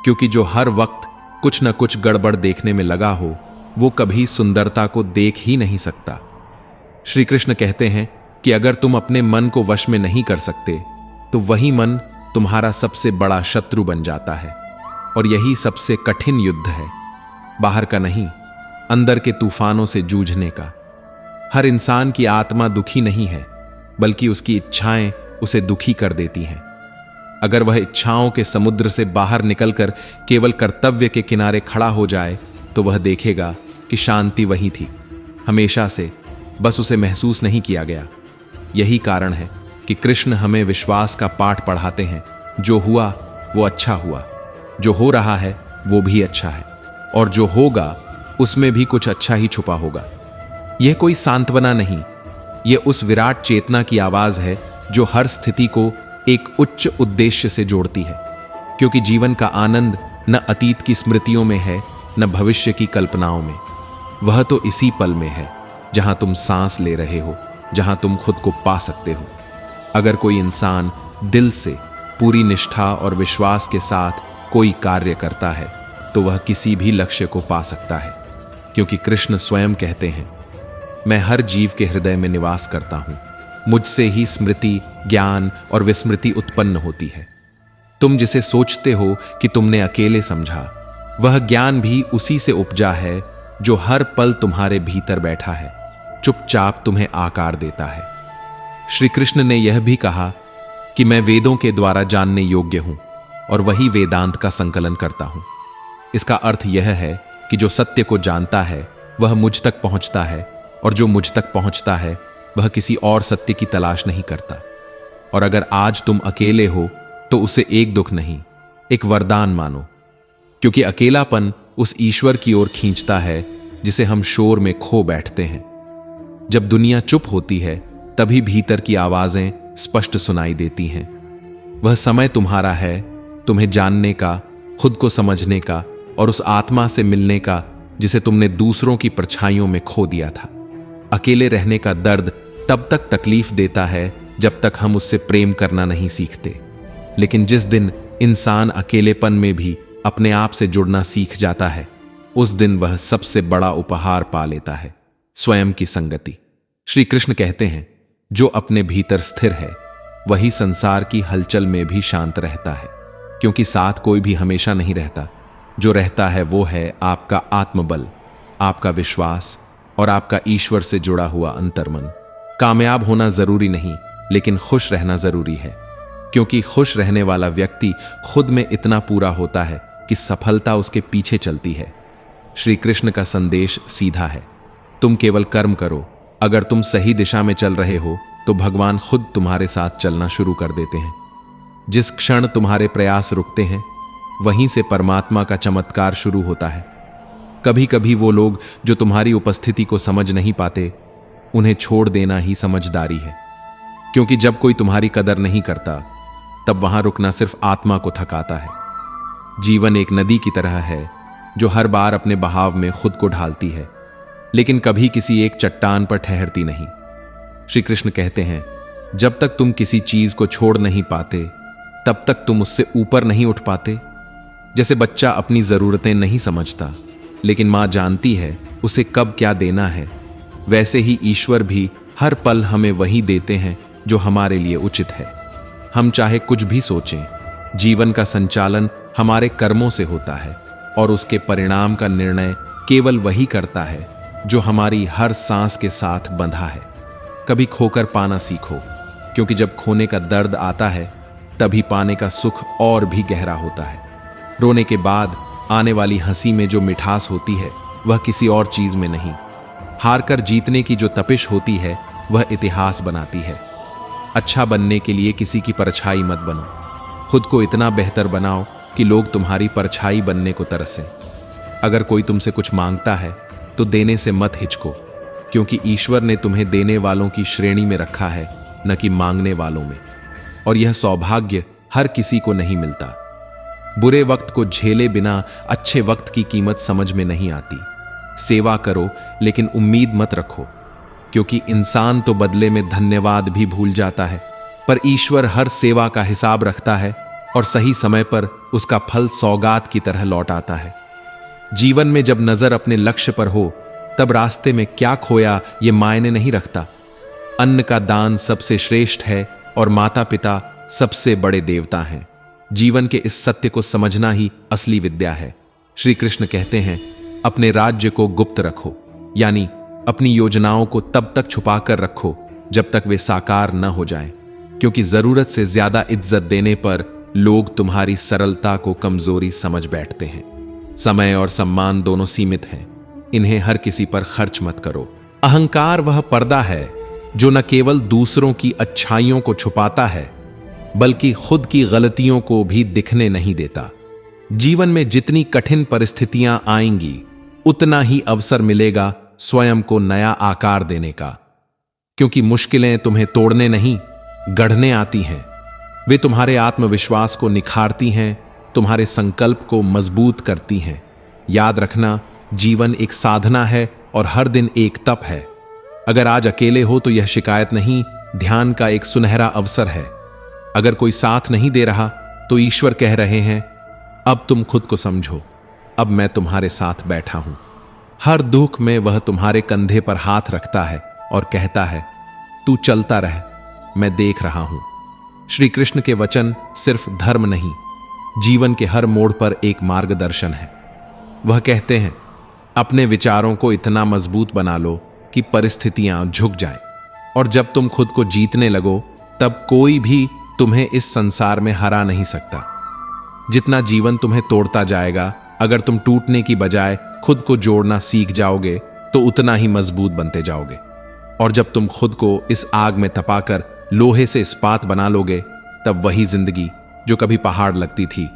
क्योंकि जो हर वक्त कुछ न कुछ गड़बड़ देखने में लगा हो, वो कभी सुंदरता को देख ही नहीं सकता। श्री कृष्ण कहते हैं कि अगर तुम अपने मन को वश में नहीं कर सकते तो वही मन तुम्हारा सबसे बड़ा शत्रु बन जाता है, और यही सबसे कठिन युद्ध है, बाहर का नहीं, अंदर के तूफानों से जूझने का। हर इंसान की आत्मा दुखी नहीं है, बल्कि उसकी इच्छाएं उसे दुखी कर देती हैं। अगर वह इच्छाओं के समुद्र से बाहर निकलकर केवल कर्तव्य के किनारे खड़ा हो जाए तो वह देखेगा कि शांति वही थी हमेशा से, बस उसे महसूस नहीं किया गया। यही कारण है कि कृष्ण हमें विश्वास का पाठ पढ़ाते हैं। जो हुआ वो अच्छा हुआ, जो हो रहा है वो भी अच्छा है, और जो होगा उसमें भी कुछ अच्छा ही छुपा होगा। यह कोई सांत्वना नहीं, यह उस विराट चेतना की आवाज है जो हर स्थिति को एक उच्च उद्देश्य से जोड़ती है। क्योंकि जीवन का आनंद न अतीत की स्मृतियों में है, न भविष्य की कल्पनाओं में। वह तो इसी पल में है जहां तुम सांस ले रहे हो, जहां तुम खुद को पा सकते हो। अगर कोई इंसान दिल से, पूरी निष्ठा और विश्वास के साथ कोई कार्य करता है तो वह किसी भी लक्ष्य को पा सकता है, क्योंकि कृष्ण स्वयं कहते हैं, मैं हर जीव के हृदय में निवास करता हूं, मुझसे ही स्मृति, ज्ञान और विस्मृति उत्पन्न होती है। तुम जिसे सोचते हो कि तुमने अकेले समझा, वह ज्ञान भी उसी से उपजा है जो हर पल तुम्हारे भीतर बैठा है, चुपचाप तुम्हें आकार देता है। श्री कृष्ण ने यह भी कहा कि मैं वेदों के द्वारा जानने योग्य हूं और वही वेदांत का संकलन करता हूं। इसका अर्थ यह है कि जो सत्य को जानता है वह मुझ तक पहुंचता है, और जो मुझ तक पहुंचता है वह किसी और सत्य की तलाश नहीं करता। और अगर आज तुम अकेले हो तो उसे एक दुख नहीं, एक वरदान मानो, क्योंकि अकेलापन उस ईश्वर की ओर खींचता है जिसे हम शोर में खो बैठते हैं। जब दुनिया चुप होती है तभी भीतर की आवाजें स्पष्ट सुनाई देती हैं। वह समय तुम्हारा है, तुम्हें जानने का, खुद को समझने का और उस आत्मा से मिलने का जिसे तुमने दूसरों की परछाइयों में खो दिया था। अकेले रहने का दर्द तब तक तकलीफ देता है जब तक हम उससे प्रेम करना नहीं सीखते, लेकिन जिस दिन इंसान अकेलेपन में भी अपने आप से जुड़ना सीख जाता है, उस दिन वह सबसे बड़ा उपहार पा लेता है, स्वयं की संगति। श्री कृष्ण कहते हैं, जो अपने भीतर स्थिर है वही संसार की हलचल में भी शांत रहता है, क्योंकि साथ कोई भी हमेशा नहीं रहता। जो रहता है वो है आपका आत्मबल, आपका विश्वास और आपका ईश्वर से जुड़ा हुआ अंतर्मन। कामयाब होना जरूरी नहीं, लेकिन खुश रहना जरूरी है, क्योंकि खुश रहने वाला व्यक्ति खुद में इतना पूरा होता है कि सफलता उसके पीछे चलती है। श्री कृष्ण का संदेश सीधा है, तुम केवल कर्म करो। अगर तुम सही दिशा में चल रहे हो तो भगवान खुद तुम्हारे साथ चलना शुरू कर देते हैं। जिस क्षण तुम्हारे प्रयास रुकते हैं वहीं से परमात्मा का चमत्कार शुरू होता है। कभी कभी वो लोग जो तुम्हारी उपस्थिति को समझ नहीं पाते, उन्हें छोड़ देना ही समझदारी है, क्योंकि जब कोई तुम्हारी कदर नहीं करता तब वहां रुकना सिर्फ आत्मा को थकाता है। जीवन एक नदी की तरह है जो हर बार अपने बहाव में खुद को ढालती है, लेकिन कभी किसी एक चट्टान पर ठहरती नहीं। श्री कृष्ण कहते हैं, जब तक तुम किसी चीज को छोड़ नहीं पाते तब तक तुम उससे ऊपर नहीं उठ पाते। जैसे बच्चा अपनी जरूरतें नहीं समझता, लेकिन मां जानती है उसे कब क्या देना है, वैसे ही ईश्वर भी हर पल हमें वही देते हैं जो हमारे लिए उचित है। हम चाहे कुछ भी सोचें, जीवन का संचालन हमारे कर्मों से होता है और उसके परिणाम का निर्णय केवल वही करता है जो हमारी हर सांस के साथ बंधा है। कभी खोकर पाना सीखो, क्योंकि जब खोने का दर्द आता है तभी पाने का सुख और भी गहरा होता है। रोने के बाद आने वाली हंसी में जो मिठास होती है वह किसी और चीज में नहीं। हार कर जीतने की जो तपिश होती है वह इतिहास बनाती है। अच्छा बनने के लिए किसी की परछाई मत बनो, खुद को इतना बेहतर बनाओ कि लोग तुम्हारी परछाई बनने को तरसें। अगर कोई तुमसे कुछ मांगता है तो देने से मत हिचको, क्योंकि ईश्वर ने तुम्हें देने वालों की श्रेणी में रखा है, न कि मांगने वालों में। और यह सौभाग्य हर किसी को नहीं मिलता। बुरे वक्त को झेले बिना अच्छे वक्त की कीमत समझ में नहीं आती। सेवा करो लेकिन उम्मीद मत रखो, क्योंकि इंसान तो बदले में धन्यवाद भी भूल जाता है, पर ईश्वर हर सेवा का हिसाब रखता है और सही समय पर उसका फल सौगात की तरह लौट आता है। जीवन में जब नजर अपने लक्ष्य पर हो तब रास्ते में क्या खोया ये मायने नहीं रखता। अन्न का दान सबसे श्रेष्ठ है और माता पिता सबसे बड़े देवता हैं। जीवन के इस सत्य को समझना ही असली विद्या है। श्री कृष्ण कहते हैं, अपने राज्य को गुप्त रखो, यानी अपनी योजनाओं को तब तक छुपा कर रखो जब तक वे साकार न हो जाएं, क्योंकि जरूरत से ज्यादा इज्जत देने पर लोग तुम्हारी सरलता को कमजोरी समझ बैठते हैं। समय और सम्मान दोनों सीमित हैं, इन्हें हर किसी पर खर्च मत करो। अहंकार वह पर्दा है जो न केवल दूसरों की अच्छाइयों को छुपाता है, बल्कि खुद की गलतियों को भी दिखने नहीं देता। जीवन में जितनी कठिन परिस्थितियां आएंगी, उतना ही अवसर मिलेगा स्वयं को नया आकार देने का, क्योंकि मुश्किलें तुम्हें तोड़ने नहीं, गढ़ने आती हैं। वे तुम्हारे आत्मविश्वास को निखारती हैं, तुम्हारे संकल्प को मजबूत करती हैं। याद रखना, जीवन एक साधना है और हर दिन एक तप है। अगर आज अकेले हो तो यह शिकायत नहीं, ध्यान का एक सुनहरा अवसर है। अगर कोई साथ नहीं दे रहा तो ईश्वर कह रहे हैं, अब तुम खुद को समझो, अब मैं तुम्हारे साथ बैठा हूं। हर दुख में वह तुम्हारे कंधे पर हाथ रखता है और कहता है, तू चलता रह, मैं देख रहा हूं। श्री कृष्ण के वचन सिर्फ धर्म नहीं, जीवन के हर मोड़ पर एक मार्गदर्शन है। वह कहते हैं, अपने विचारों को इतना मजबूत बना लो कि परिस्थितियां झुक जाएं, और जब तुम खुद को जीतने लगो तब कोई भी तुम्हें इस संसार में हरा नहीं सकता। जितना जीवन तुम्हें तोड़ता जाएगा, अगर तुम टूटने की बजाय खुद को जोड़ना सीख जाओगे तो उतना ही मजबूत बनते जाओगे। और जब तुम खुद को इस आग में तपाकर लोहे से इस्पात बना लोगे, तब वही जिंदगी जो कभी पहाड़ लगती थी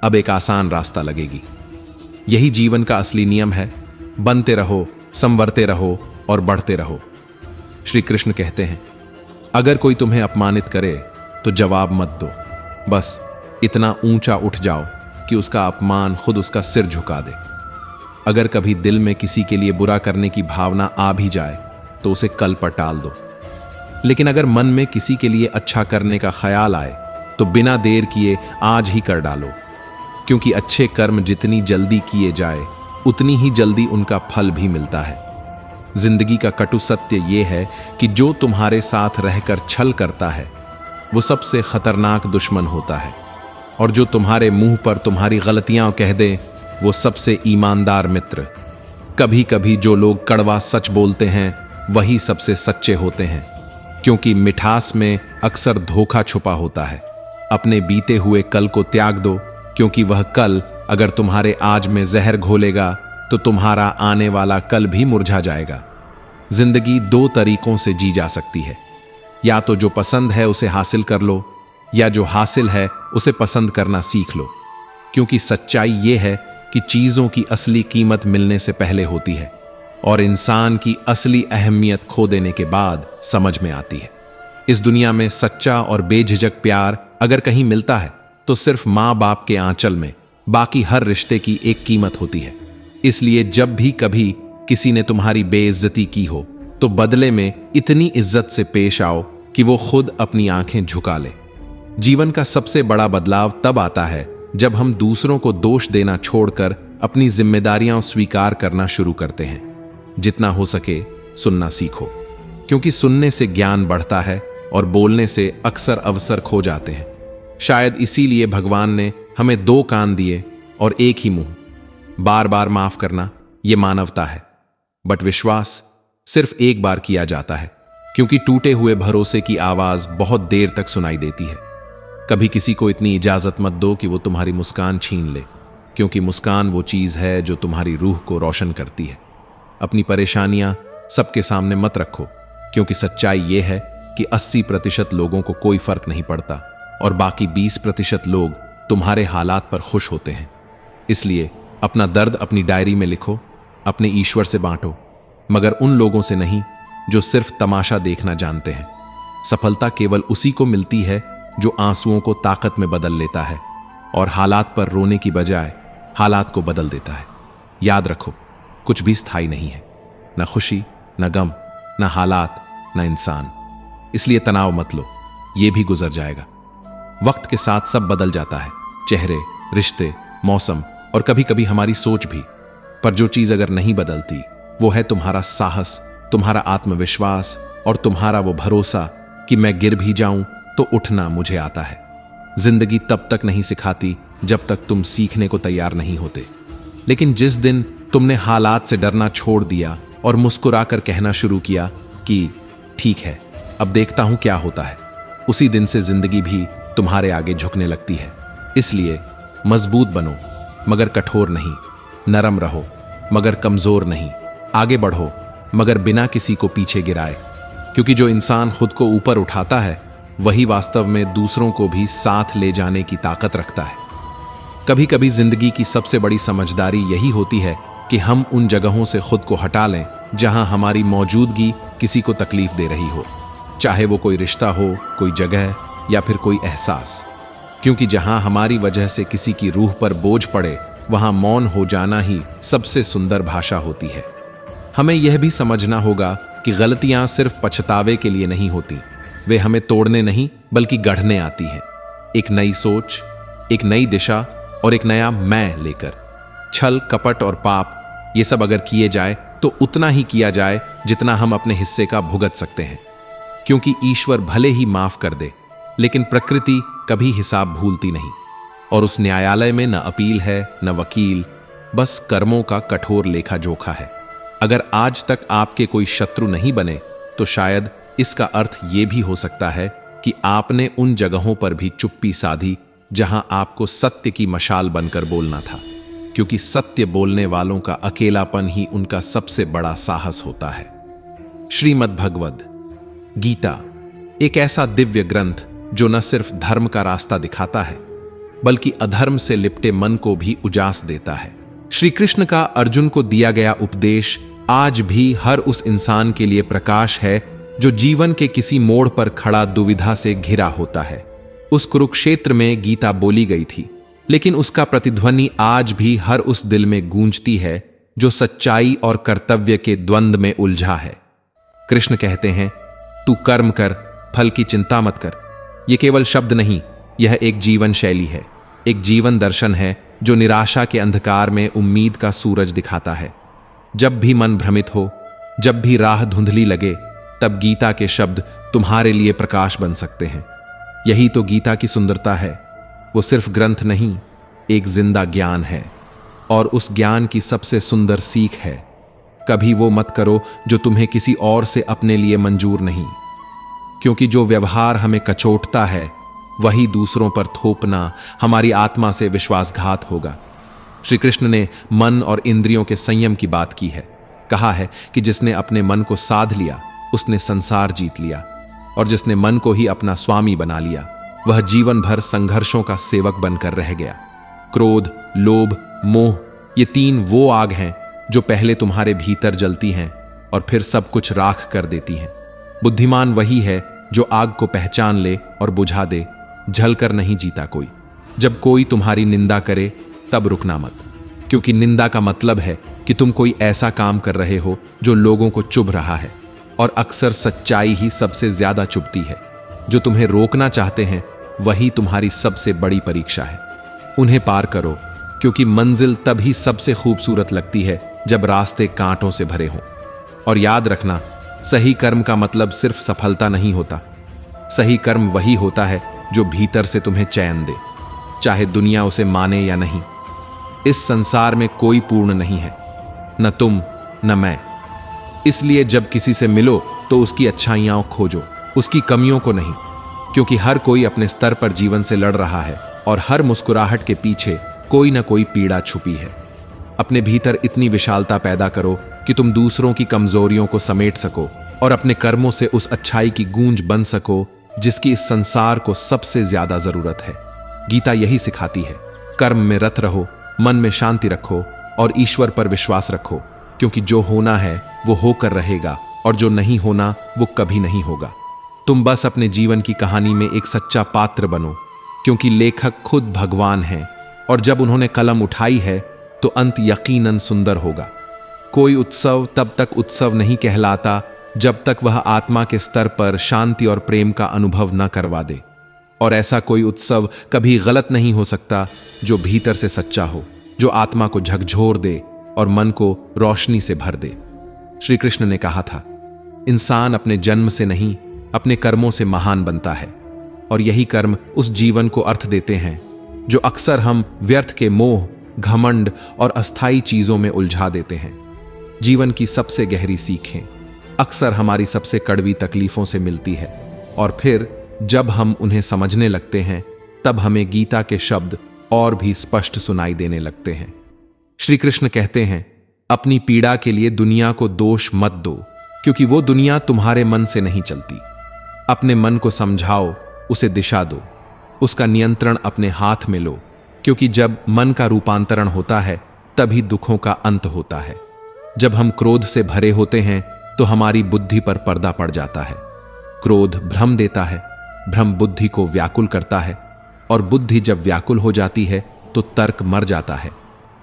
अब एक आसान रास्ता लगेगी। यही जीवन का असली नियम है। बनते रहो, संवरते रहो और बढ़ते रहो। श्री कृष्ण कहते हैं, अगर कोई तुम्हें अपमानित करे तो जवाब मत दो, बस इतना ऊंचा उठ जाओ कि उसका अपमान खुद उसका सिर झुका दे। अगर कभी दिल में किसी के लिए बुरा करने की भावना आ भी जाए तो उसे कल पर टाल दो, लेकिन अगर मन में किसी के लिए अच्छा करने का ख्याल आए तो बिना देर किए आज ही कर डालो, क्योंकि अच्छे कर्म जितनी जल्दी किए जाए उतनी ही जल्दी उनका फल भी मिलता है। जिंदगी का कटु सत्य यह है कि जो तुम्हारे साथ रहकर छल करता है वो सबसे खतरनाक दुश्मन होता है, और जो तुम्हारे मुंह पर तुम्हारी गलतियां कह दे वो सबसे ईमानदार मित्र। कभी कभी जो लोग कड़वा सच बोलते हैं वही सबसे सच्चे होते हैं, क्योंकि मिठास में अक्सर धोखा छुपा होता है। अपने बीते हुए कल को त्याग दो, क्योंकि वह कल अगर तुम्हारे आज में जहर घोलेगा तो तुम्हारा आने वाला कल भी मुरझा जाएगा। जिंदगी दो तरीकों से जी जा सकती है, या तो जो पसंद है उसे हासिल कर लो, या जो हासिल है उसे पसंद करना सीख लो, क्योंकि सच्चाई यह है कि चीजों की असली कीमत मिलने से पहले होती है और इंसान की असली अहमियत खो देने के बाद समझ में आती है। इस दुनिया में सच्चा और बेझिझक प्यार अगर कहीं मिलता है तो सिर्फ माँ बाप के आंचल में। बाकी हर रिश्ते की एक कीमत होती है। इसलिए जब भी कभी किसी ने तुम्हारी बेइज्जती की हो तो बदले में इतनी इज्जत से पेश आओ कि वो खुद अपनी आंखें झुका ले। जीवन का सबसे बड़ा बदलाव तब आता है जब हम दूसरों को दोष देना छोड़कर अपनी जिम्मेदारियां स्वीकार करना शुरू करते हैं। जितना हो सके सुनना सीखो, क्योंकि सुनने से ज्ञान बढ़ता है और बोलने से अक्सर अवसर खो जाते हैं। शायद इसीलिए भगवान ने हमें दो कान दिए और एक ही मुंह। बार बार माफ करना यह मानवता है, बट विश्वास सिर्फ एक बार किया जाता है, क्योंकि टूटे हुए भरोसे की आवाज बहुत देर तक सुनाई देती है। कभी किसी को इतनी इजाजत मत दो कि वो तुम्हारी मुस्कान छीन ले, क्योंकि मुस्कान वो चीज है जो तुम्हारी रूह को रोशन करती है। अपनी परेशानियां सबके सामने मत रखो, क्योंकि सच्चाई ये है कि 80% लोगों को कोई फर्क नहीं पड़ता और बाकी 20% लोग तुम्हारे हालात पर खुश होते हैं। इसलिए अपना दर्द अपनी डायरी में लिखो, अपने ईश्वर से बांटो, मगर उन लोगों से नहीं जो सिर्फ तमाशा देखना जानते हैं। सफलता केवल उसी को मिलती है जो आंसुओं को ताकत में बदल लेता है और हालात पर रोने की बजाय हालात को बदल देता है। याद रखो, कुछ भी स्थायी नहीं है, न खुशी, न गम, न हालात, न इंसान। इसलिए तनाव मत लो, ये भी गुजर जाएगा। वक्त के साथ सब बदल जाता है, चेहरे, रिश्ते, मौसम और कभी कभी हमारी सोच भी। पर जो चीज अगर नहीं बदलती वो है तुम्हारा साहस, तुम्हारा आत्मविश्वास और तुम्हारा वो भरोसा कि मैं गिर भी जाऊं तो उठना मुझे आता है। जिंदगी तब तक नहीं सिखाती जब तक तुम सीखने को तैयार नहीं होते, लेकिन जिस दिन तुमने हालात से डरना छोड़ दिया और मुस्कुराकर कहना शुरू किया कि ठीक है, अब देखता हूं क्या होता है, उसी दिन से जिंदगी भी तुम्हारे आगे झुकने लगती है। इसलिए मजबूत बनो मगर कठोर नहीं, नरम रहो मगर कमजोर नहीं, आगे बढ़ो मगर बिना किसी को पीछे गिराए, क्योंकि जो इंसान खुद को ऊपर उठाता है वही वास्तव में दूसरों को भी साथ ले जाने की ताकत रखता है। कभी कभी जिंदगी की सबसे बड़ी समझदारी यही होती है कि हम उन जगहों से खुद को हटा लें जहां हमारी मौजूदगी किसी को तकलीफ दे रही हो, चाहे वो कोई रिश्ता हो, कोई जगह या फिर कोई एहसास। क्योंकि जहां हमारी वजह से किसी की रूह पर बोझ पड़े वहां मौन हो जाना ही सबसे सुंदर भाषा होती है। हमें यह भी समझना होगा कि गलतियां सिर्फ पछतावे के लिए नहीं होती, वे हमें तोड़ने नहीं बल्कि गढ़ने आती हैं। एक नई सोच, एक नई दिशा और एक नया मैं लेकर। छल, कपट और पाप ये सब अगर किए जाए तो उतना ही किया जाए जितना हम अपने हिस्से का भुगत सकते हैं, क्योंकि ईश्वर भले ही माफ कर दे लेकिन प्रकृति कभी हिसाब भूलती नहीं, और उस न्यायालय में न अपील है न वकील, बस कर्मों का कठोर लेखा जोखा है। अगर आज तक आपके कोई शत्रु नहीं बने तो शायद इसका अर्थ यह भी हो सकता है कि आपने उन जगहों पर भी चुप्पी साधी जहां आपको सत्य की मशाल बनकर बोलना था, क्योंकि सत्य बोलने वालों का अकेलापन ही उनका सबसे बड़ा साहस होता है। श्रीमद् भगवद गीता एक ऐसा दिव्य ग्रंथ जो न सिर्फ धर्म का रास्ता दिखाता है बल्कि अधर्म से लिपटे मन को भी उजास देता है। श्री कृष्ण का अर्जुन को दिया गया उपदेश आज भी हर उस इंसान के लिए प्रकाश है जो जीवन के किसी मोड़ पर खड़ा दुविधा से घिरा होता है। उस कुरुक्षेत्र में गीता बोली गई थी, लेकिन उसका प्रतिध्वनि आज भी हर उस दिल में गूंजती है जो सच्चाई और कर्तव्य के द्वंद्व में उलझा है। कृष्ण कहते हैं, तू कर्म कर, फल की चिंता मत कर। यह केवल शब्द नहीं, यह एक जीवन शैली है, एक जीवन दर्शन है जो निराशा के अंधकार में उम्मीद का सूरज दिखाता है। जब भी मन भ्रमित हो, जब भी राह धुंधली लगे, तब गीता के शब्द तुम्हारे लिए प्रकाश बन सकते हैं। यही तो गीता की सुंदरता है। वो सिर्फ ग्रंथ नहीं, एक जिंदा ज्ञान है, और उस ज्ञान की सबसे सुंदर सीख है, कभी वो मत करो जो तुम्हें किसी और से अपने लिए मंजूर नहीं, क्योंकि जो व्यवहार हमें कचोटता है वही दूसरों पर थोपना हमारी आत्मा से विश्वासघात होगा। श्री कृष्ण ने मन और इंद्रियों के संयम की बात की है। कहा है कि जिसने अपने मन को साध लिया उसने संसार जीत लिया, और जिसने मन को ही अपना स्वामी बना लिया वह जीवन भर संघर्षों का सेवक बनकर रह गया। क्रोध, लोभ, मोह ये तीन वो आग हैं जो पहले तुम्हारे भीतर जलती हैं और फिर सब कुछ राख कर देती हैं। बुद्धिमान वही है जो आग को पहचान ले और बुझा दे। झलकर नहीं जीता कोई। जब कोई तुम्हारी निंदा करे तब रुकना मत, क्योंकि निंदा का मतलब है कि तुम कोई ऐसा काम कर रहे हो जो लोगों को चुभ रहा है, और अक्सर सच्चाई ही सबसे ज्यादा चुभती है। जो तुम्हें रोकना चाहते हैं वही तुम्हारी सबसे बड़ी परीक्षा है। उन्हें पार करो, क्योंकि मंजिल तभी सबसे खूबसूरत लगती है जब रास्ते कांटों से भरे हों। और याद रखना, सही कर्म का मतलब सिर्फ सफलता नहीं होता। सही कर्म वही होता है जो भीतर से तुम्हें चैन दे, चाहे दुनिया उसे माने या नहीं। इस संसार में कोई पूर्ण नहीं है, न तुम न मैं। इसलिए जब किसी से मिलो तो उसकी अच्छाइयां खोजो, उसकी कमियों को नहीं। क्योंकि हर कोई अपने स्तर पर जीवन से लड़ रहा है और हर मुस्कुराहट के पीछे कोई ना कोई पीड़ा छुपी है। अपने भीतर इतनी विशालता पैदा करो कि तुम दूसरों की कमजोरियों को समेट सको और अपने कर्मों से उस अच्छाई की गूंज बन सको जिसकी इस संसार को सबसे ज्यादा जरूरत है। गीता यही सिखाती है, कर्म में रत रहो, मन में शांति रखो और ईश्वर पर विश्वास रखो, क्योंकि जो होना है वो होकर रहेगा और जो नहीं होना वो कभी नहीं होगा। तुम बस अपने जीवन की कहानी में एक सच्चा पात्र बनो, क्योंकि लेखक खुद भगवान हैं और जब उन्होंने कलम उठाई है तो अंत यकीनन सुंदर होगा। कोई उत्सव तब तक उत्सव नहीं कहलाता जब तक वह आत्मा के स्तर पर शांति और प्रेम का अनुभव न करवा दे, और ऐसा कोई उत्सव कभी गलत नहीं हो सकता जो भीतर से सच्चा हो, जो आत्मा को झकझोर दे और मन को रोशनी से भर दे। श्री कृष्ण ने कहा था, इंसान अपने जन्म से नहीं अपने कर्मों से महान बनता है, और यही कर्म उस जीवन को अर्थ देते हैं जो अक्सर हम व्यर्थ के मोह, घमंड और अस्थाई चीजों में उलझा देते हैं। जीवन की सबसे गहरी सीखें अक्सर हमारी सबसे कड़वी तकलीफों से मिलती है, और फिर जब हम उन्हें समझने लगते हैं तब हमें गीता के शब्द और भी स्पष्ट सुनाई देने लगते हैं। श्री कृष्ण कहते हैं, अपनी पीड़ा के लिए दुनिया को दोष मत दो, क्योंकि वो दुनिया तुम्हारे मन से नहीं चलती। अपने मन को समझाओ, उसे दिशा दो, उसका नियंत्रण अपने हाथ में लो, क्योंकि जब मन का रूपांतरण होता है तभी दुखों का अंत होता है। जब हम क्रोध से भरे होते हैं तो हमारी बुद्धि पर पर्दा पड़ जाता है। क्रोध भ्रम देता है, भ्रम बुद्धि को व्याकुल करता है, और बुद्धि जब व्याकुल हो जाती है तो तर्क मर जाता है,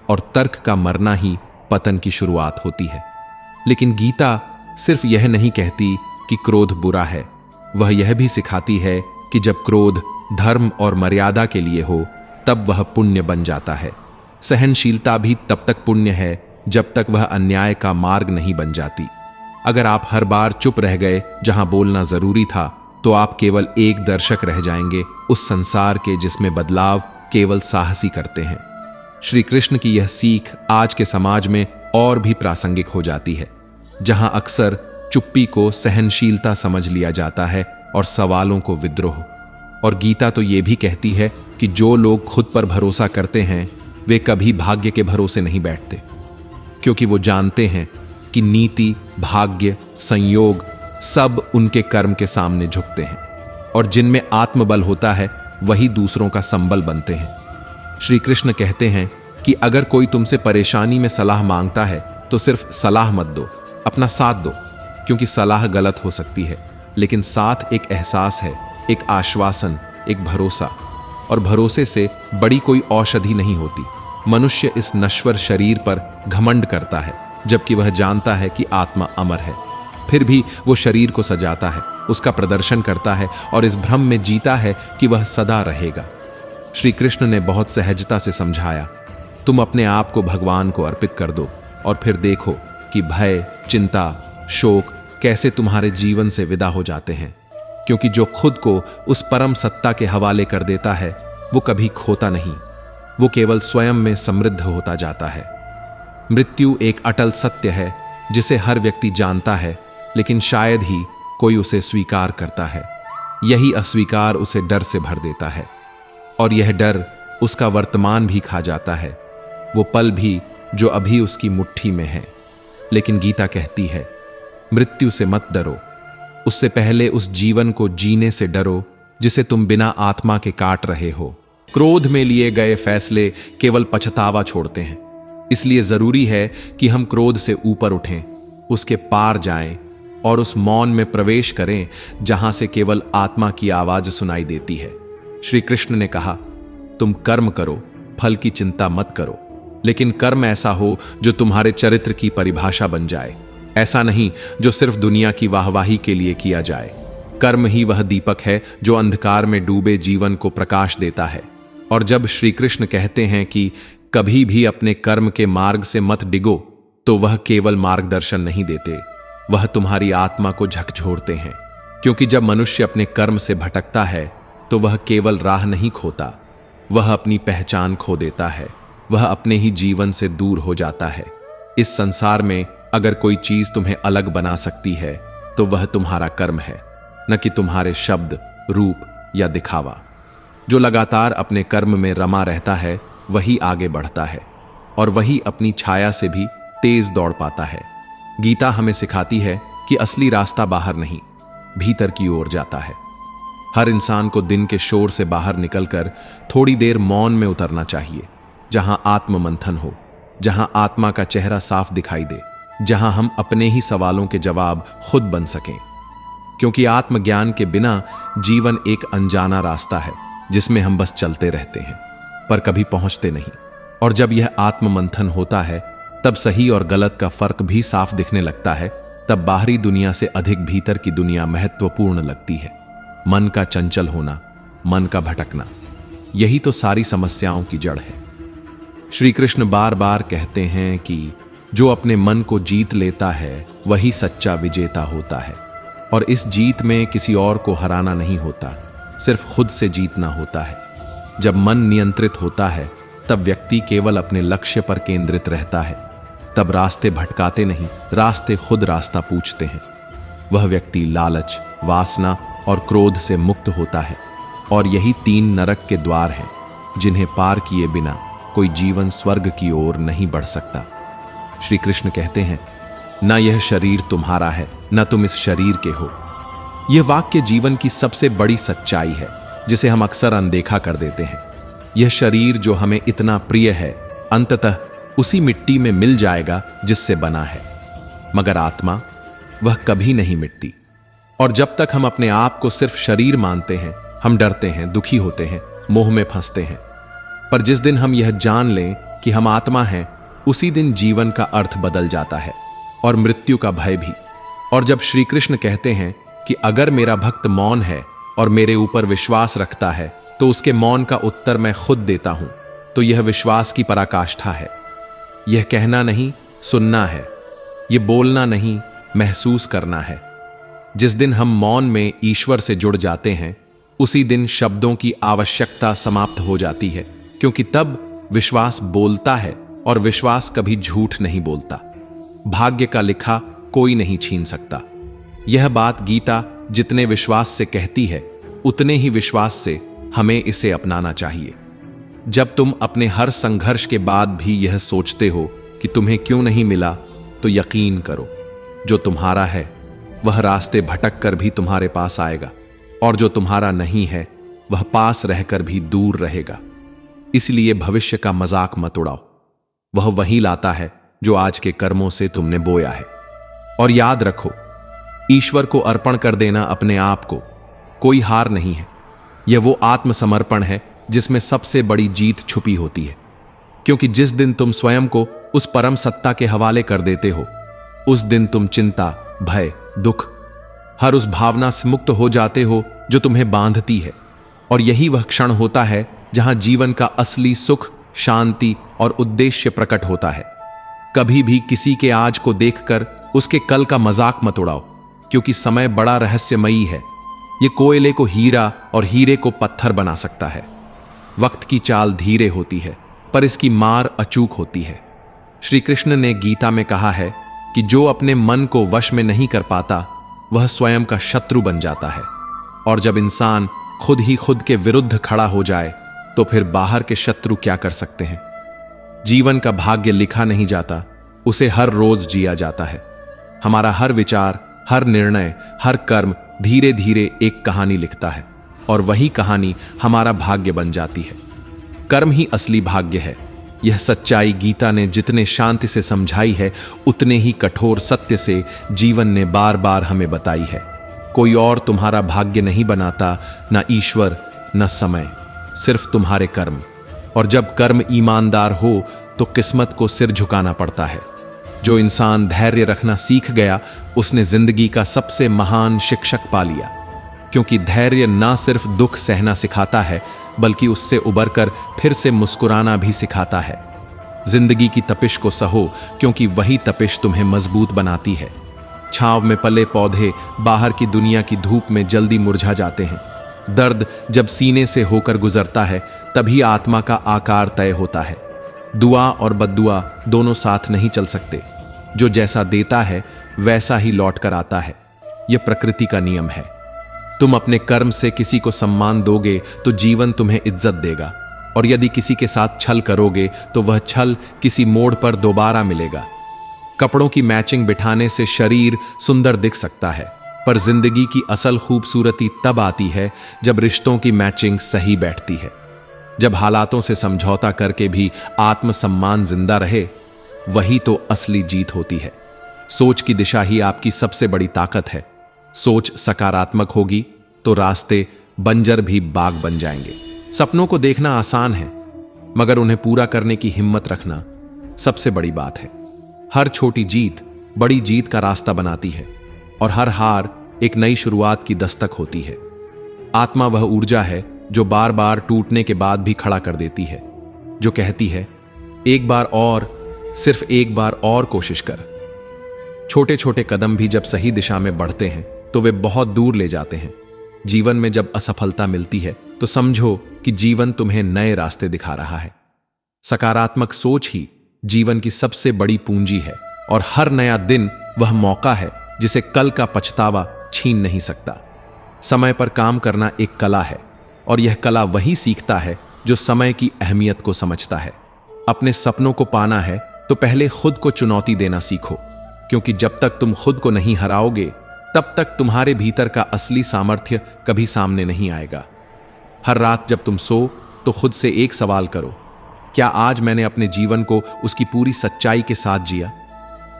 और तर्क का मरना ही पतन की शुरुआत होती है। लेकिन गीता सिर्फ यह नहीं कहती कि क्रोध बुरा है, वह यह भी सिखाती है कि जब क्रोध धर्म और मर्यादा के लिए हो तब वह पुण्य बन जाता है। सहनशीलता भी तब तक पुण्य है जब तक वह अन्याय का मार्ग नहीं बन जाती। अगर आप हर बार चुप रह गए जहां बोलना जरूरी था, तो आप केवल एक दर्शक रह जाएंगे उस संसार के जिसमें बदलाव केवल साहसी करते हैं। श्री कृष्ण की यह सीख आज के समाज में और भी प्रासंगिक हो जाती है, जहां अक्सर चुप्पी को सहनशीलता समझ लिया जाता है और सवालों को विद्रोह। और गीता तो ये भी कहती है कि जो लोग खुद पर भरोसा करते हैं वे कभी भाग्य के भरोसे नहीं बैठते, क्योंकि वो जानते हैं कि नीति, भाग्य, संयोग सब उनके कर्म के सामने झुकते हैं, और जिनमें आत्मबल होता है वही दूसरों का संबल बनते हैं। श्री कृष्ण कहते हैं कि अगर कोई तुमसे परेशानी में सलाह मांगता है तो सिर्फ सलाह मत दो, अपना साथ दो, क्योंकि सलाह गलत हो सकती है, लेकिन साथ एक एहसास है, एक आश्वासन, एक भरोसा, और भरोसे से बड़ी कोई औषधि नहीं होती। मनुष्य इस नश्वर शरीर पर घमंड करता है, जबकि वह जानता है कि आत्मा अमर है। फिर भी वो शरीर को सजाता है, उसका प्रदर्शन करता है और इस भ्रम में जीता है कि वह सदा रहेगा। श्री कृष्ण ने बहुत सहजता से समझाया, तुम अपने आप को भगवान को अर्पित कर दो और फिर देखो कि भय, चिंता, शोक कैसे तुम्हारे जीवन से विदा हो जाते हैं, क्योंकि जो खुद को उस परम सत्ता के हवाले कर देता है वो कभी खोता नहीं, वो केवल स्वयं में समृद्ध होता जाता है। मृत्यु एक अटल सत्य है जिसे हर व्यक्ति जानता है, लेकिन शायद ही कोई उसे स्वीकार करता है। यही अस्वीकार उसे डर से भर देता है, और यह डर उसका वर्तमान भी खा जाता है, वो पल भी जो अभी उसकी मुट्ठी में है। लेकिन गीता कहती है, मृत्यु से मत डरो, उससे पहले उस जीवन को जीने से डरो जिसे तुम बिना आत्मा के काट रहे हो। क्रोध में लिए गए फैसले केवल पछतावा छोड़ते हैं, इसलिए जरूरी है कि हम क्रोध से ऊपर उठें, उसके पार जाएं और उस मौन में प्रवेश करें जहां से केवल आत्मा की आवाज सुनाई देती है। श्री कृष्ण ने कहा, तुम कर्म करो, फल की चिंता मत करो, लेकिन कर्म ऐसा हो जो तुम्हारे चरित्र की परिभाषा बन जाए, ऐसा नहीं जो सिर्फ दुनिया की वाहवाही के लिए किया जाए। कर्म ही वह दीपक है जो अंधकार में डूबे जीवन को प्रकाश देता है। और जब श्री कृष्ण कहते हैं कि कभी भी अपने कर्म के मार्ग से मत डिगो, तो वह केवल मार्गदर्शन नहीं देते, वह तुम्हारी आत्मा को झकझोरते हैं। क्योंकि जब मनुष्य अपने कर्म से भटकता है तो वह केवल राह नहीं खोता, वह अपनी पहचान खो देता है, वह अपने ही जीवन से दूर हो जाता है। इस संसार में अगर कोई चीज तुम्हें अलग बना सकती है तो वह तुम्हारा कर्म है, न कि तुम्हारे शब्द, रूप या दिखावा। जो लगातार अपने कर्म में रमा रहता है वही आगे बढ़ता है और वही अपनी छाया से भी तेज दौड़ पाता है। गीता हमें सिखाती है कि असली रास्ता बाहर नहीं, भीतर की ओर जाता है। हर इंसान को दिन के शोर से बाहर निकलकर थोड़ी देर मौन में उतरना चाहिए, जहां आत्म मंथन हो, जहां आत्मा का चेहरा साफ दिखाई दे, जहां हम अपने ही सवालों के जवाब खुद बन सकें। क्योंकि आत्मज्ञान के बिना जीवन एक अनजाना रास्ता है जिसमें हम बस चलते रहते हैं पर कभी पहुंचते नहीं। और जब यह आत्म मंथन होता है तब सही और गलत का फर्क भी साफ दिखने लगता है। तब बाहरी दुनिया से अधिक भीतर की दुनिया महत्वपूर्ण लगती है। मन का चंचल होना, मन का भटकना, यही तो सारी समस्याओं की जड़ है। श्री कृष्ण बार बार कहते हैं कि जो अपने मन को जीत लेता है वही सच्चा विजेता होता है। और इस जीत में किसी और को हराना नहीं होता, सिर्फ खुद से जीतना होता है। जब मन नियंत्रित होता है तब व्यक्ति केवल अपने लक्ष्य पर केंद्रित रहता है। तब रास्ते भटकाते नहीं, रास्ते खुद रास्ता पूछते हैं। वह व्यक्ति लालच, वासना और क्रोध से मुक्त होता है। और यही 3 नरक के द्वार हैं जिन्हें पार किए बिना कोई जीवन स्वर्ग की ओर नहीं बढ़ सकता। श्री कृष्ण कहते हैं, न यह शरीर तुम्हारा है, न तुम इस शरीर के हो। यह वाक्य जीवन की सबसे बड़ी सच्चाई है जिसे हम अक्सर अनदेखा कर देते हैं। यह शरीर जो हमें इतना प्रिय है अंततः उसी मिट्टी में मिल जाएगा जिससे बना है, मगर आत्मा वह कभी नहीं मिटती। और जब तक हम अपने आप को सिर्फ शरीर मानते हैं हम डरते हैं, दुखी होते हैं, मोह में फंसते हैं। पर जिस दिन हम यह जान लें कि हम आत्मा हैं, उसी दिन जीवन का अर्थ बदल जाता है और मृत्यु का भय भी। और जब श्री कृष्ण कहते हैं कि अगर मेरा भक्त मौन है और मेरे ऊपर विश्वास रखता है तो उसके मौन का उत्तर मैं खुद देता हूं, तो यह विश्वास की पराकाष्ठा है। यह कहना नहीं, सुनना है। यह बोलना नहीं, महसूस करना है। जिस दिन हम मौन में ईश्वर से जुड़ जाते हैं उसी दिन शब्दों की आवश्यकता समाप्त हो जाती है, क्योंकि तब विश्वास बोलता है और विश्वास कभी झूठ नहीं बोलता। भाग्य का लिखा कोई नहीं छीन सकता। यह बात गीता जितने विश्वास से कहती है उतने ही विश्वास से हमें इसे अपनाना चाहिए। जब तुम अपने हर संघर्ष के बाद भी यह सोचते हो कि तुम्हें क्यों नहीं मिला, तो यकीन करो जो तुम्हारा है वह रास्ते भटक कर भी तुम्हारे पास आएगा, और जो तुम्हारा नहीं है वह पास रहकर भी दूर रहेगा। इसलिए भविष्य का मजाक मत उड़ाओ। वह वही लाता है जो आज के कर्मों से तुमने बोया है। और याद रखो, ईश्वर को अर्पण कर देना अपने आप को कोई हार नहीं है। यह वो आत्मसमर्पण है जिसमें सबसे बड़ी जीत छुपी होती है। क्योंकि जिस दिन तुम स्वयं को उस परम सत्ता के हवाले कर देते हो, उस दिन तुम चिंता, भय, दुख, हर उस भावना से मुक्त हो जाते हो जो तुम्हें बांधती है। और यही वह क्षण होता है जहां जीवन का असली सुख, शांति और उद्देश्य प्रकट होता है। कभी भी किसी के आज को देखकर उसके कल का मजाक मत उड़ाओ, क्योंकि समय बड़ा रहस्यमयी है। ये कोयले को हीरा और हीरे को पत्थर बना सकता है। वक्त की चाल धीरे होती है पर इसकी मार अचूक होती है। श्री कृष्ण ने गीता में कहा है कि जो अपने मन को वश में नहीं कर पाता वह स्वयं का शत्रु बन जाता है। और जब इंसान खुद ही खुद के विरुद्ध खड़ा हो जाए तो फिर बाहर के शत्रु क्या कर सकते हैं। जीवन का भाग्य लिखा नहीं जाता, उसे हर रोज जिया जाता है। हमारा हर विचार, हर निर्णय, हर कर्म धीरे धीरे एक कहानी लिखता है और वही कहानी हमारा भाग्य बन जाती है। कर्म ही असली भाग्य है। यह सच्चाई गीता ने जितने शांति से समझाई है उतने ही कठोर सत्य से जीवन ने बार बार हमें बताई है। कोई और तुम्हारा भाग्य नहीं बनाता, ना ईश्वर, न समय, सिर्फ तुम्हारे कर्म। और जब कर्म ईमानदार हो तो किस्मत को सिर झुकाना पड़ता है। जो इंसान धैर्य रखना सीख गया उसने जिंदगी का सबसे महान शिक्षक पा लिया। क्योंकि धैर्य ना सिर्फ दुख सहना सिखाता है बल्कि उससे उबरकर फिर से मुस्कुराना भी सिखाता है। जिंदगी की तपिश को सहो, क्योंकि वही तपिश तुम्हें मजबूत बनाती है। छांव में पले पौधे बाहर की दुनिया की धूप में जल्दी मुरझा जाते हैं। दर्द जब सीने से होकर गुजरता है तभी आत्मा का आकार तय होता है। दुआ और बद्दुआ दोनों साथ नहीं चल सकते। जो जैसा देता है वैसा ही लौट कर आता है। यह प्रकृति का नियम है। तुम अपने कर्म से किसी को सम्मान दोगे तो जीवन तुम्हें इज्जत देगा, और यदि किसी के साथ छल करोगे तो वह छल किसी मोड़ पर दोबारा मिलेगा। कपड़ों की मैचिंग बिठाने से शरीर सुंदर दिख सकता है, पर जिंदगी की असल खूबसूरती तब आती है जब रिश्तों की मैचिंग सही बैठती है। जब हालातों से समझौता करके भी आत्मसम्मान जिंदा रहे, वही तो असली जीत होती है। सोच की दिशा ही आपकी सबसे बड़ी ताकत है। सोच सकारात्मक होगी तो रास्ते बंजर भी बाग बन जाएंगे। सपनों को देखना आसान है, मगर उन्हें पूरा करने की हिम्मत रखना सबसे बड़ी बात है। हर छोटी जीत बड़ी जीत का रास्ता बनाती है, और हर हार एक नई शुरुआत की दस्तक होती है। आत्मा वह ऊर्जा है जो बार बार टूटने के बाद भी खड़ा कर देती है, जो कहती है एक बार और, सिर्फ एक बार और कोशिश कर। छोटे छोटे कदम भी जब सही दिशा में बढ़ते हैं तो वे बहुत दूर ले जाते हैं। जीवन में जब असफलता मिलती है तो समझो कि जीवन तुम्हें नए रास्ते दिखा रहा है। सकारात्मक सोच ही जीवन की सबसे बड़ी पूंजी है, और हर नया दिन वह मौका है जिसे कल का पछतावा छीन नहीं सकता। समय पर काम करना एक कला है, और यह कला वही सीखता है जो समय की अहमियत को समझता है। अपने सपनों को पाना है तो पहले खुद को चुनौती देना सीखो, क्योंकि जब तक तुम खुद को नहीं हराओगे तब तक तुम्हारे भीतर का असली सामर्थ्य कभी सामने नहीं आएगा। हर रात जब तुम सो तो खुद से एक सवाल करो, क्या आज मैंने अपने जीवन को उसकी पूरी सच्चाई के साथ जिया?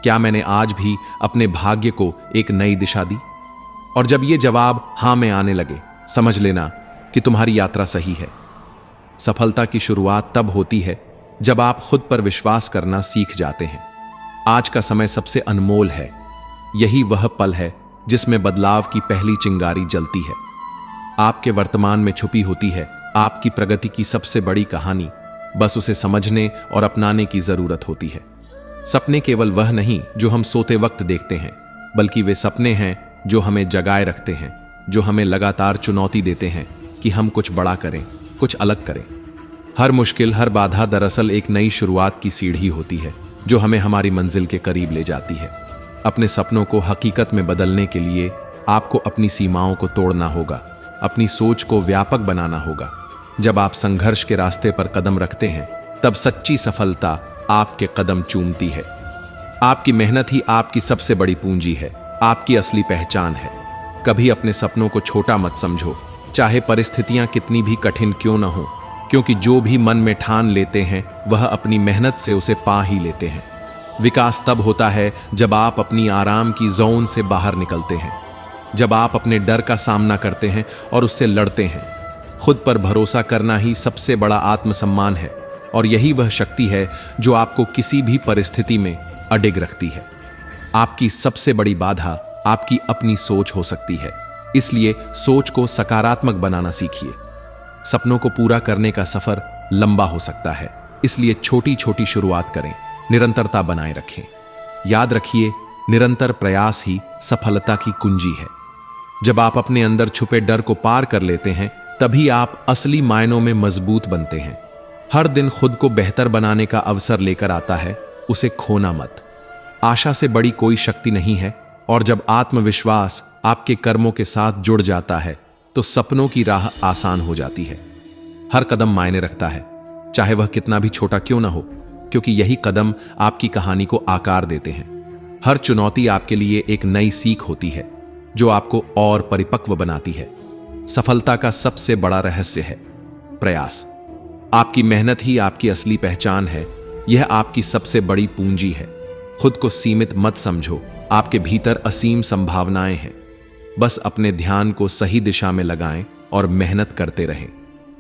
क्या मैंने आज भी अपने भाग्य को एक नई दिशा दी? और जब ये जवाब हां में आने लगे, समझ लेना कि तुम्हारी यात्रा सही है। सफलता की शुरुआत तब होती है जब आप खुद पर विश्वास करना सीख जाते हैं। आज का समय सबसे अनमोल है। यही वह पल है जिसमें बदलाव की पहली चिंगारी जलती है। आपके वर्तमान में छुपी होती है आपकी प्रगति की सबसे बड़ी कहानी। बस उसे समझने और अपनाने की जरूरत होती है। सपने केवल वह नहीं जो हम सोते वक्त देखते हैं, बल्कि वे सपने हैं जो हमें जगाए रखते हैं, जो हमें लगातार चुनौती देते हैं कि हम कुछ बड़ा करें, कुछ अलग करें। हर मुश्किल, हर बाधा दरअसल एक नई शुरुआत की सीढ़ी होती है जो हमें हमारी मंजिल के करीब ले जाती है। अपने सपनों को हकीकत में बदलने के लिए आपको अपनी सीमाओं को तोड़ना होगा, अपनी सोच को व्यापक बनाना होगा। जब आप संघर्ष के रास्ते पर कदम रखते हैं तब सच्ची सफलता आपके कदम चूमती है। आपकी मेहनत ही आपकी सबसे बड़ी पूंजी है, आपकी असली पहचान है। कभी अपने सपनों को छोटा मत समझो, चाहे परिस्थितियां कितनी भी कठिन क्यों न हो, क्योंकि जो भी मन में ठान लेते हैं वह अपनी मेहनत से उसे पा ही लेते हैं। विकास तब होता है जब आप अपनी आराम की जोन से बाहर निकलते हैं, जब आप अपने डर का सामना करते हैं और उससे लड़ते हैं। खुद पर भरोसा करना ही सबसे बड़ा आत्मसम्मान है, और यही वह शक्ति है जो आपको किसी भी परिस्थिति में अडिग रखती है। आपकी सबसे बड़ी बाधा आपकी अपनी सोच हो सकती है, इसलिए सोच को सकारात्मक बनाना सीखिए। सपनों को पूरा करने का सफर लंबा हो सकता है, इसलिए छोटी छोटी शुरुआत करें, निरंतरता बनाए रखें। याद रखिए, निरंतर प्रयास ही सफलता की कुंजी है। जब आप अपने अंदर छुपे डर को पार कर लेते हैं तभी आप असली मायनों में मजबूत बनते हैं। हर दिन खुद को बेहतर बनाने का अवसर लेकर आता है, उसे खोना मत। आशा से बड़ी कोई शक्ति नहीं है, और जब आत्मविश्वास आपके कर्मों के साथ जुड़ जाता है तो सपनों की राह आसान हो जाती है। हर कदम मायने रखता है, चाहे वह कितना भी छोटा क्यों ना हो, क्योंकि यही कदम आपकी कहानी को आकार देते हैं। हर चुनौती आपके लिए एक नई सीख होती है जो आपको और परिपक्व बनाती है। सफलता का सबसे बड़ा रहस्य है प्रयास। आपकी मेहनत ही आपकी असली पहचान है, यह आपकी सबसे बड़ी पूंजी है। खुद को सीमित मत समझो, आपके भीतर असीम संभावनाएं हैं। बस अपने ध्यान को सही दिशा में लगाएं और मेहनत करते रहें।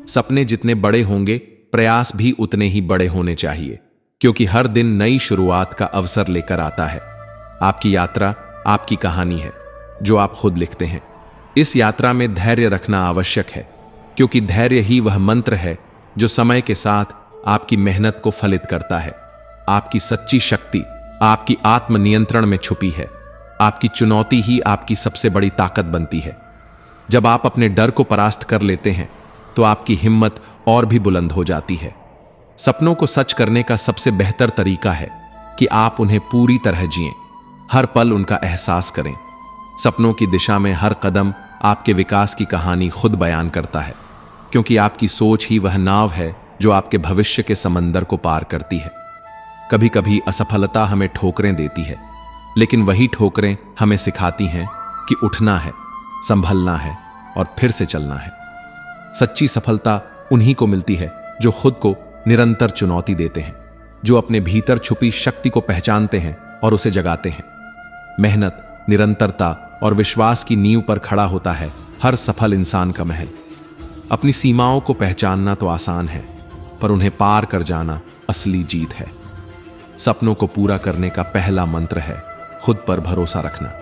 सपने जितने बड़े होंगे, प्रयास भी उतने ही बड़े होने चाहिए, क्योंकि हर दिन नई शुरुआत का अवसर लेकर आता है। आपकी यात्रा आपकी कहानी है जो आप खुद लिखते हैं। इस यात्रा में धैर्य रखना आवश्यक है, क्योंकि धैर्य ही वह मंत्र है जो समय के साथ आपकी मेहनत को फलित करता है। आपकी सच्ची शक्ति आपकी आत्मनियंत्रण में छुपी है। आपकी चुनौती ही आपकी सबसे बड़ी ताकत बनती है। जब आप अपने डर को परास्त कर लेते हैं तो आपकी हिम्मत और भी बुलंद हो जाती है। सपनों को सच करने का सबसे बेहतर तरीका है कि आप उन्हें पूरी तरह जिएं, हर पल उनका एहसास करें। सपनों की दिशा में हर कदम आपके विकास की कहानी खुद बयान करता है, क्योंकि आपकी सोच ही वह नाव है जो आपके भविष्य के समंदर को पार करती है। कभी कभी असफलता हमें ठोकरें देती है, लेकिन वही ठोकरें हमें सिखाती हैं कि उठना है, संभलना है और फिर से चलना है। सच्ची सफलता उन्हीं को मिलती है जो खुद को निरंतर चुनौती देते हैं, जो अपने भीतर छुपी शक्ति को पहचानते हैं और उसे जगाते हैं। मेहनत, निरंतरता और विश्वास की नींव पर खड़ा होता है हर सफल इंसान का महल। अपनी सीमाओं को पहचानना तो आसान है, पर उन्हें पार कर जाना असली जीत है। सपनों को पूरा करने का पहला मंत्र है खुद पर भरोसा रखना।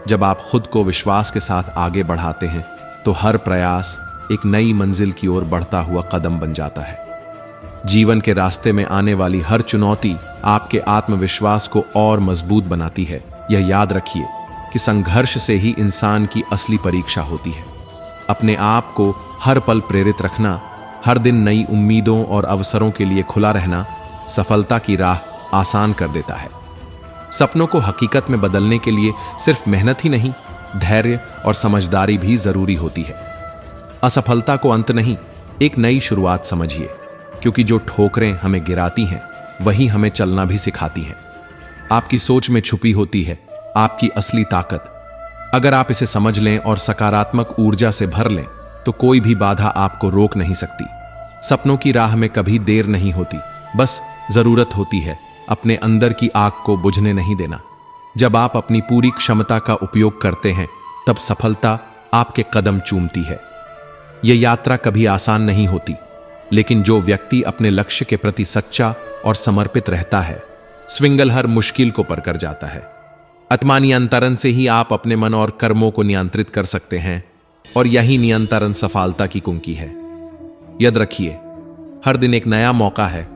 जब आप खुद को विश्वास के साथ आगे बढ़ाते हैं तो हर प्रयास एक नई मंजिल की ओर बढ़ता हुआ कदम बन जाता है। जीवन के रास्ते में आने वाली हर चुनौती आपके आत्मविश्वास को और मजबूत बनाती है। यह याद रखिए कि संघर्ष से ही इंसान की असली परीक्षा होती है। अपने आप को हर पल प्रेरित रखना, हर दिन नई उम्मीदों और अवसरों के लिए खुला रहना सफलता की राह आसान कर देता है। सपनों को हकीकत में बदलने के लिए सिर्फ मेहनत ही नहीं, धैर्य और समझदारी भी जरूरी होती है। असफलता को अंत नहीं, एक नई शुरुआत समझिए, क्योंकि जो ठोकरें हमें गिराती हैं वही हमें चलना भी सिखाती हैं। आपकी सोच में छुपी होती है आपकी असली ताकत। अगर आप इसे समझ लें और सकारात्मक ऊर्जा से भर लें तो कोई भी बाधा आपको रोक नहीं सकती। सपनों की राह में कभी देर नहीं होती, बस जरूरत होती है अपने अंदर की आग को बुझने नहीं देना। जब आप अपनी पूरी क्षमता का उपयोग करते हैं तब सफलता आपके कदम चूमती है। यह यात्रा कभी आसान नहीं होती, लेकिन जो व्यक्ति अपने लक्ष्य के प्रति सच्चा और समर्पित रहता है, स्विंगल हर मुश्किल को पार कर जाता है। आत्मनियंत्रण से ही आप अपने मन और कर्मों को नियंत्रित कर सकते हैं, और यही नियंत्रण सफलता की कुंजी है। याद रखिए, हर दिन एक नया मौका है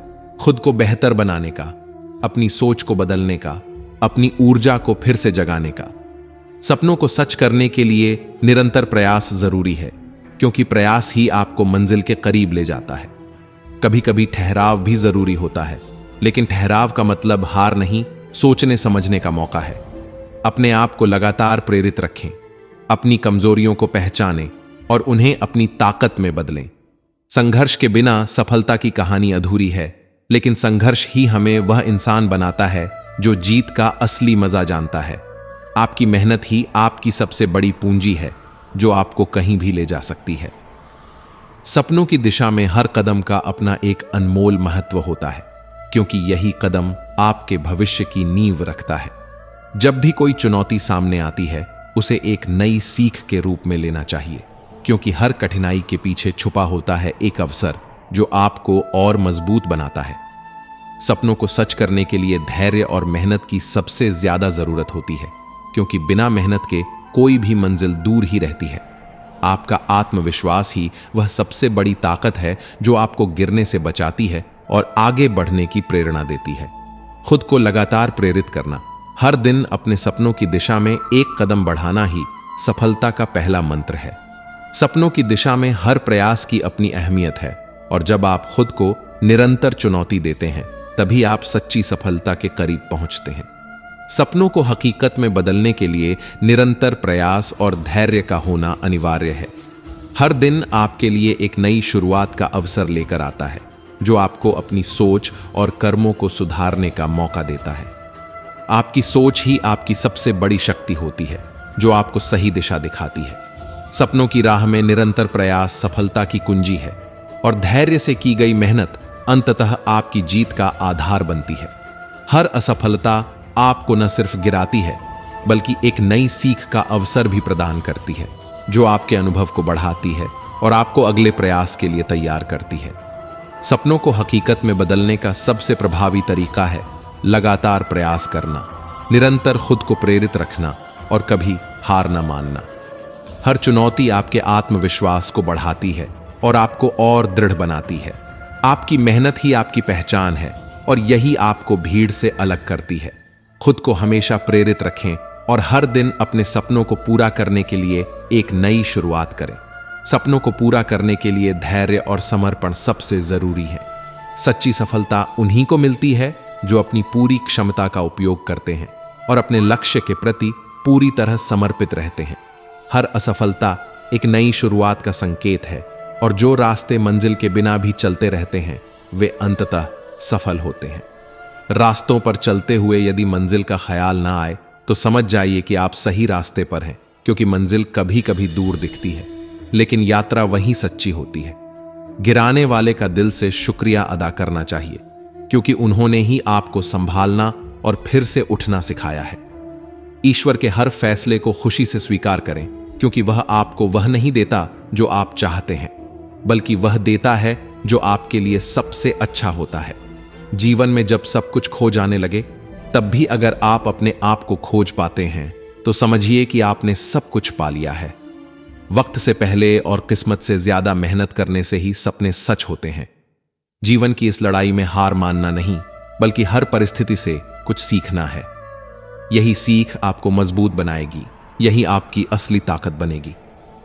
खुद को बेहतर बनाने का, अपनी सोच को बदलने का, अपनी ऊर्जा को फिर से जगाने का। सपनों को सच करने के लिए निरंतर प्रयास जरूरी है, क्योंकि प्रयास ही आपको मंजिल के करीब ले जाता है। कभी कभी ठहराव भी जरूरी होता है, लेकिन ठहराव का मतलब हार नहीं, सोचने समझने का मौका है। अपने आप को लगातार प्रेरित रखें, अपनी कमजोरियों को पहचानें और उन्हें अपनी ताकत में बदलें। संघर्ष के बिना सफलता की कहानी अधूरी है, लेकिन संघर्ष ही हमें वह इंसान बनाता है जो जीत का असली मजा जानता है। आपकी मेहनत ही आपकी सबसे बड़ी पूंजी है जो आपको कहीं भी ले जा सकती है। सपनों की दिशा में हर कदम का अपना एक अनमोल महत्व होता है, क्योंकि यही कदम आपके भविष्य की नींव रखता है। जब भी कोई चुनौती सामने आती है, उसे एक नई सीख के रूप में लेना चाहिए, क्योंकि हर कठिनाई के पीछे छुपा होता है एक अवसर जो आपको और मजबूत बनाता है। सपनों को सच करने के लिए धैर्य और मेहनत की सबसे ज्यादा जरूरत होती है, क्योंकि बिना मेहनत के कोई भी मंजिल दूर ही रहती है। आपका आत्मविश्वास ही वह सबसे बड़ी ताकत है जो आपको गिरने से बचाती है और आगे बढ़ने की प्रेरणा देती है। खुद को लगातार प्रेरित करना, हर दिन अपने सपनों की दिशा में एक कदम बढ़ाना ही सफलता का पहला मंत्र है। सपनों की दिशा में हर प्रयास की अपनी अहमियत है, और जब आप खुद को निरंतर चुनौती देते हैं तभी आप सच्ची सफलता के करीब पहुंचते हैं। सपनों को हकीकत में बदलने के लिए निरंतर प्रयास और धैर्य का होना अनिवार्य है। हर दिन आपके लिए एक नई शुरुआत का अवसर लेकर आता है, जो आपको अपनी सोच और कर्मों को सुधारने का मौका देता है। आपकी सोच ही आपकी सबसे बड़ी शक्ति होती है, जो आपको सही दिशा दिखाती है। सपनों की राह में निरंतर प्रयास सफलता की कुंजी है, और धैर्य से की गई मेहनत अंततः आपकी जीत का आधार बनती है। हर असफलता आपको न सिर्फ गिराती है, बल्कि एक नई सीख का अवसर भी प्रदान करती है, जो आपके अनुभव को बढ़ाती है और आपको अगले प्रयास के लिए तैयार करती है। सपनों को हकीकत में बदलने का सबसे प्रभावी तरीका है लगातार प्रयास करना, निरंतर खुद को प्रेरित रखना और कभी हार न मानना। हर चुनौती आपके आत्मविश्वास को बढ़ाती है और आपको और दृढ़ बनाती है। आपकी मेहनत ही आपकी पहचान है, और यही आपको भीड़ से अलग करती है। खुद को हमेशा प्रेरित रखें और हर दिन अपने सपनों को पूरा करने के लिए एक नई शुरुआत करें। सपनों को पूरा करने के लिए धैर्य और समर्पण सबसे जरूरी है। सच्ची सफलता उन्हीं को मिलती है जो अपनी पूरी क्षमता का उपयोग करते हैं और अपने लक्ष्य के प्रति पूरी तरह समर्पित रहते हैं। हर असफलता एक नई शुरुआत का संकेत है, और जो रास्ते मंजिल के बिना भी चलते रहते हैं वे अंततः सफल होते हैं। रास्तों पर चलते हुए यदि मंजिल का ख्याल ना आए तो समझ जाइए कि आप सही रास्ते पर हैं, क्योंकि मंजिल कभी कभी दूर दिखती है लेकिन यात्रा वहीं सच्ची होती है। गिराने वाले का दिल से शुक्रिया अदा करना चाहिए, क्योंकि उन्होंने ही आपको संभालना और फिर से उठना सिखाया है। ईश्वर के हर फैसले को खुशी से स्वीकार करें, क्योंकि वह आपको वह नहीं देता जो आप चाहते हैं, बल्कि वह देता है जो आपके लिए सबसे अच्छा होता है। जीवन में जब सब कुछ खो जाने लगे, तब भी अगर आप अपने आप को खोज पाते हैं तो समझिए कि आपने सब कुछ पा लिया है। वक्त से पहले और किस्मत से ज्यादा मेहनत करने से ही सपने सच होते हैं। जीवन की इस लड़ाई में हार मानना नहीं, बल्कि हर परिस्थिति से कुछ सीखना है। यही सीख आपको मजबूत बनाएगी, यही आपकी असली ताकत बनेगी।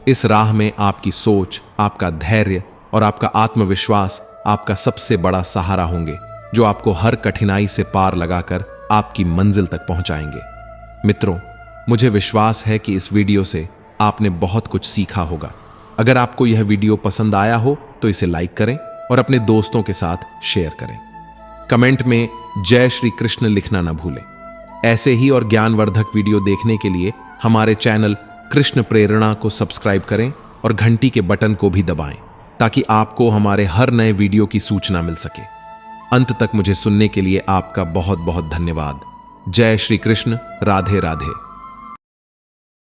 इस राह में आपकी सोच, आपका धैर्य और आपका आत्मविश्वास आपका सबसे बड़ा सहारा होंगे, जो आपको हर कठिनाई से पार लगाकर आपकी मंजिल तक पहुंचाएंगे। मित्रों, मुझे विश्वास है कि इस वीडियो से आपने बहुत कुछ सीखा होगा। अगर आपको यह वीडियो पसंद आया हो तो इसे लाइक करें और अपने दोस्तों के साथ शेयर करें। कमेंट में जय श्री कृष्ण लिखना न भूलें। ऐसे ही और ज्ञानवर्धक वीडियो देखने के लिए हमारे चैनल कृष्ण प्रेरणा को सब्सक्राइब करें और घंटी के बटन को भी दबाएं, ताकि आपको हमारे हर नए वीडियो की सूचना मिल सके। अंत तक मुझे सुनने के लिए आपका बहुत बहुत धन्यवाद। जय श्री कृष्ण। राधे राधे।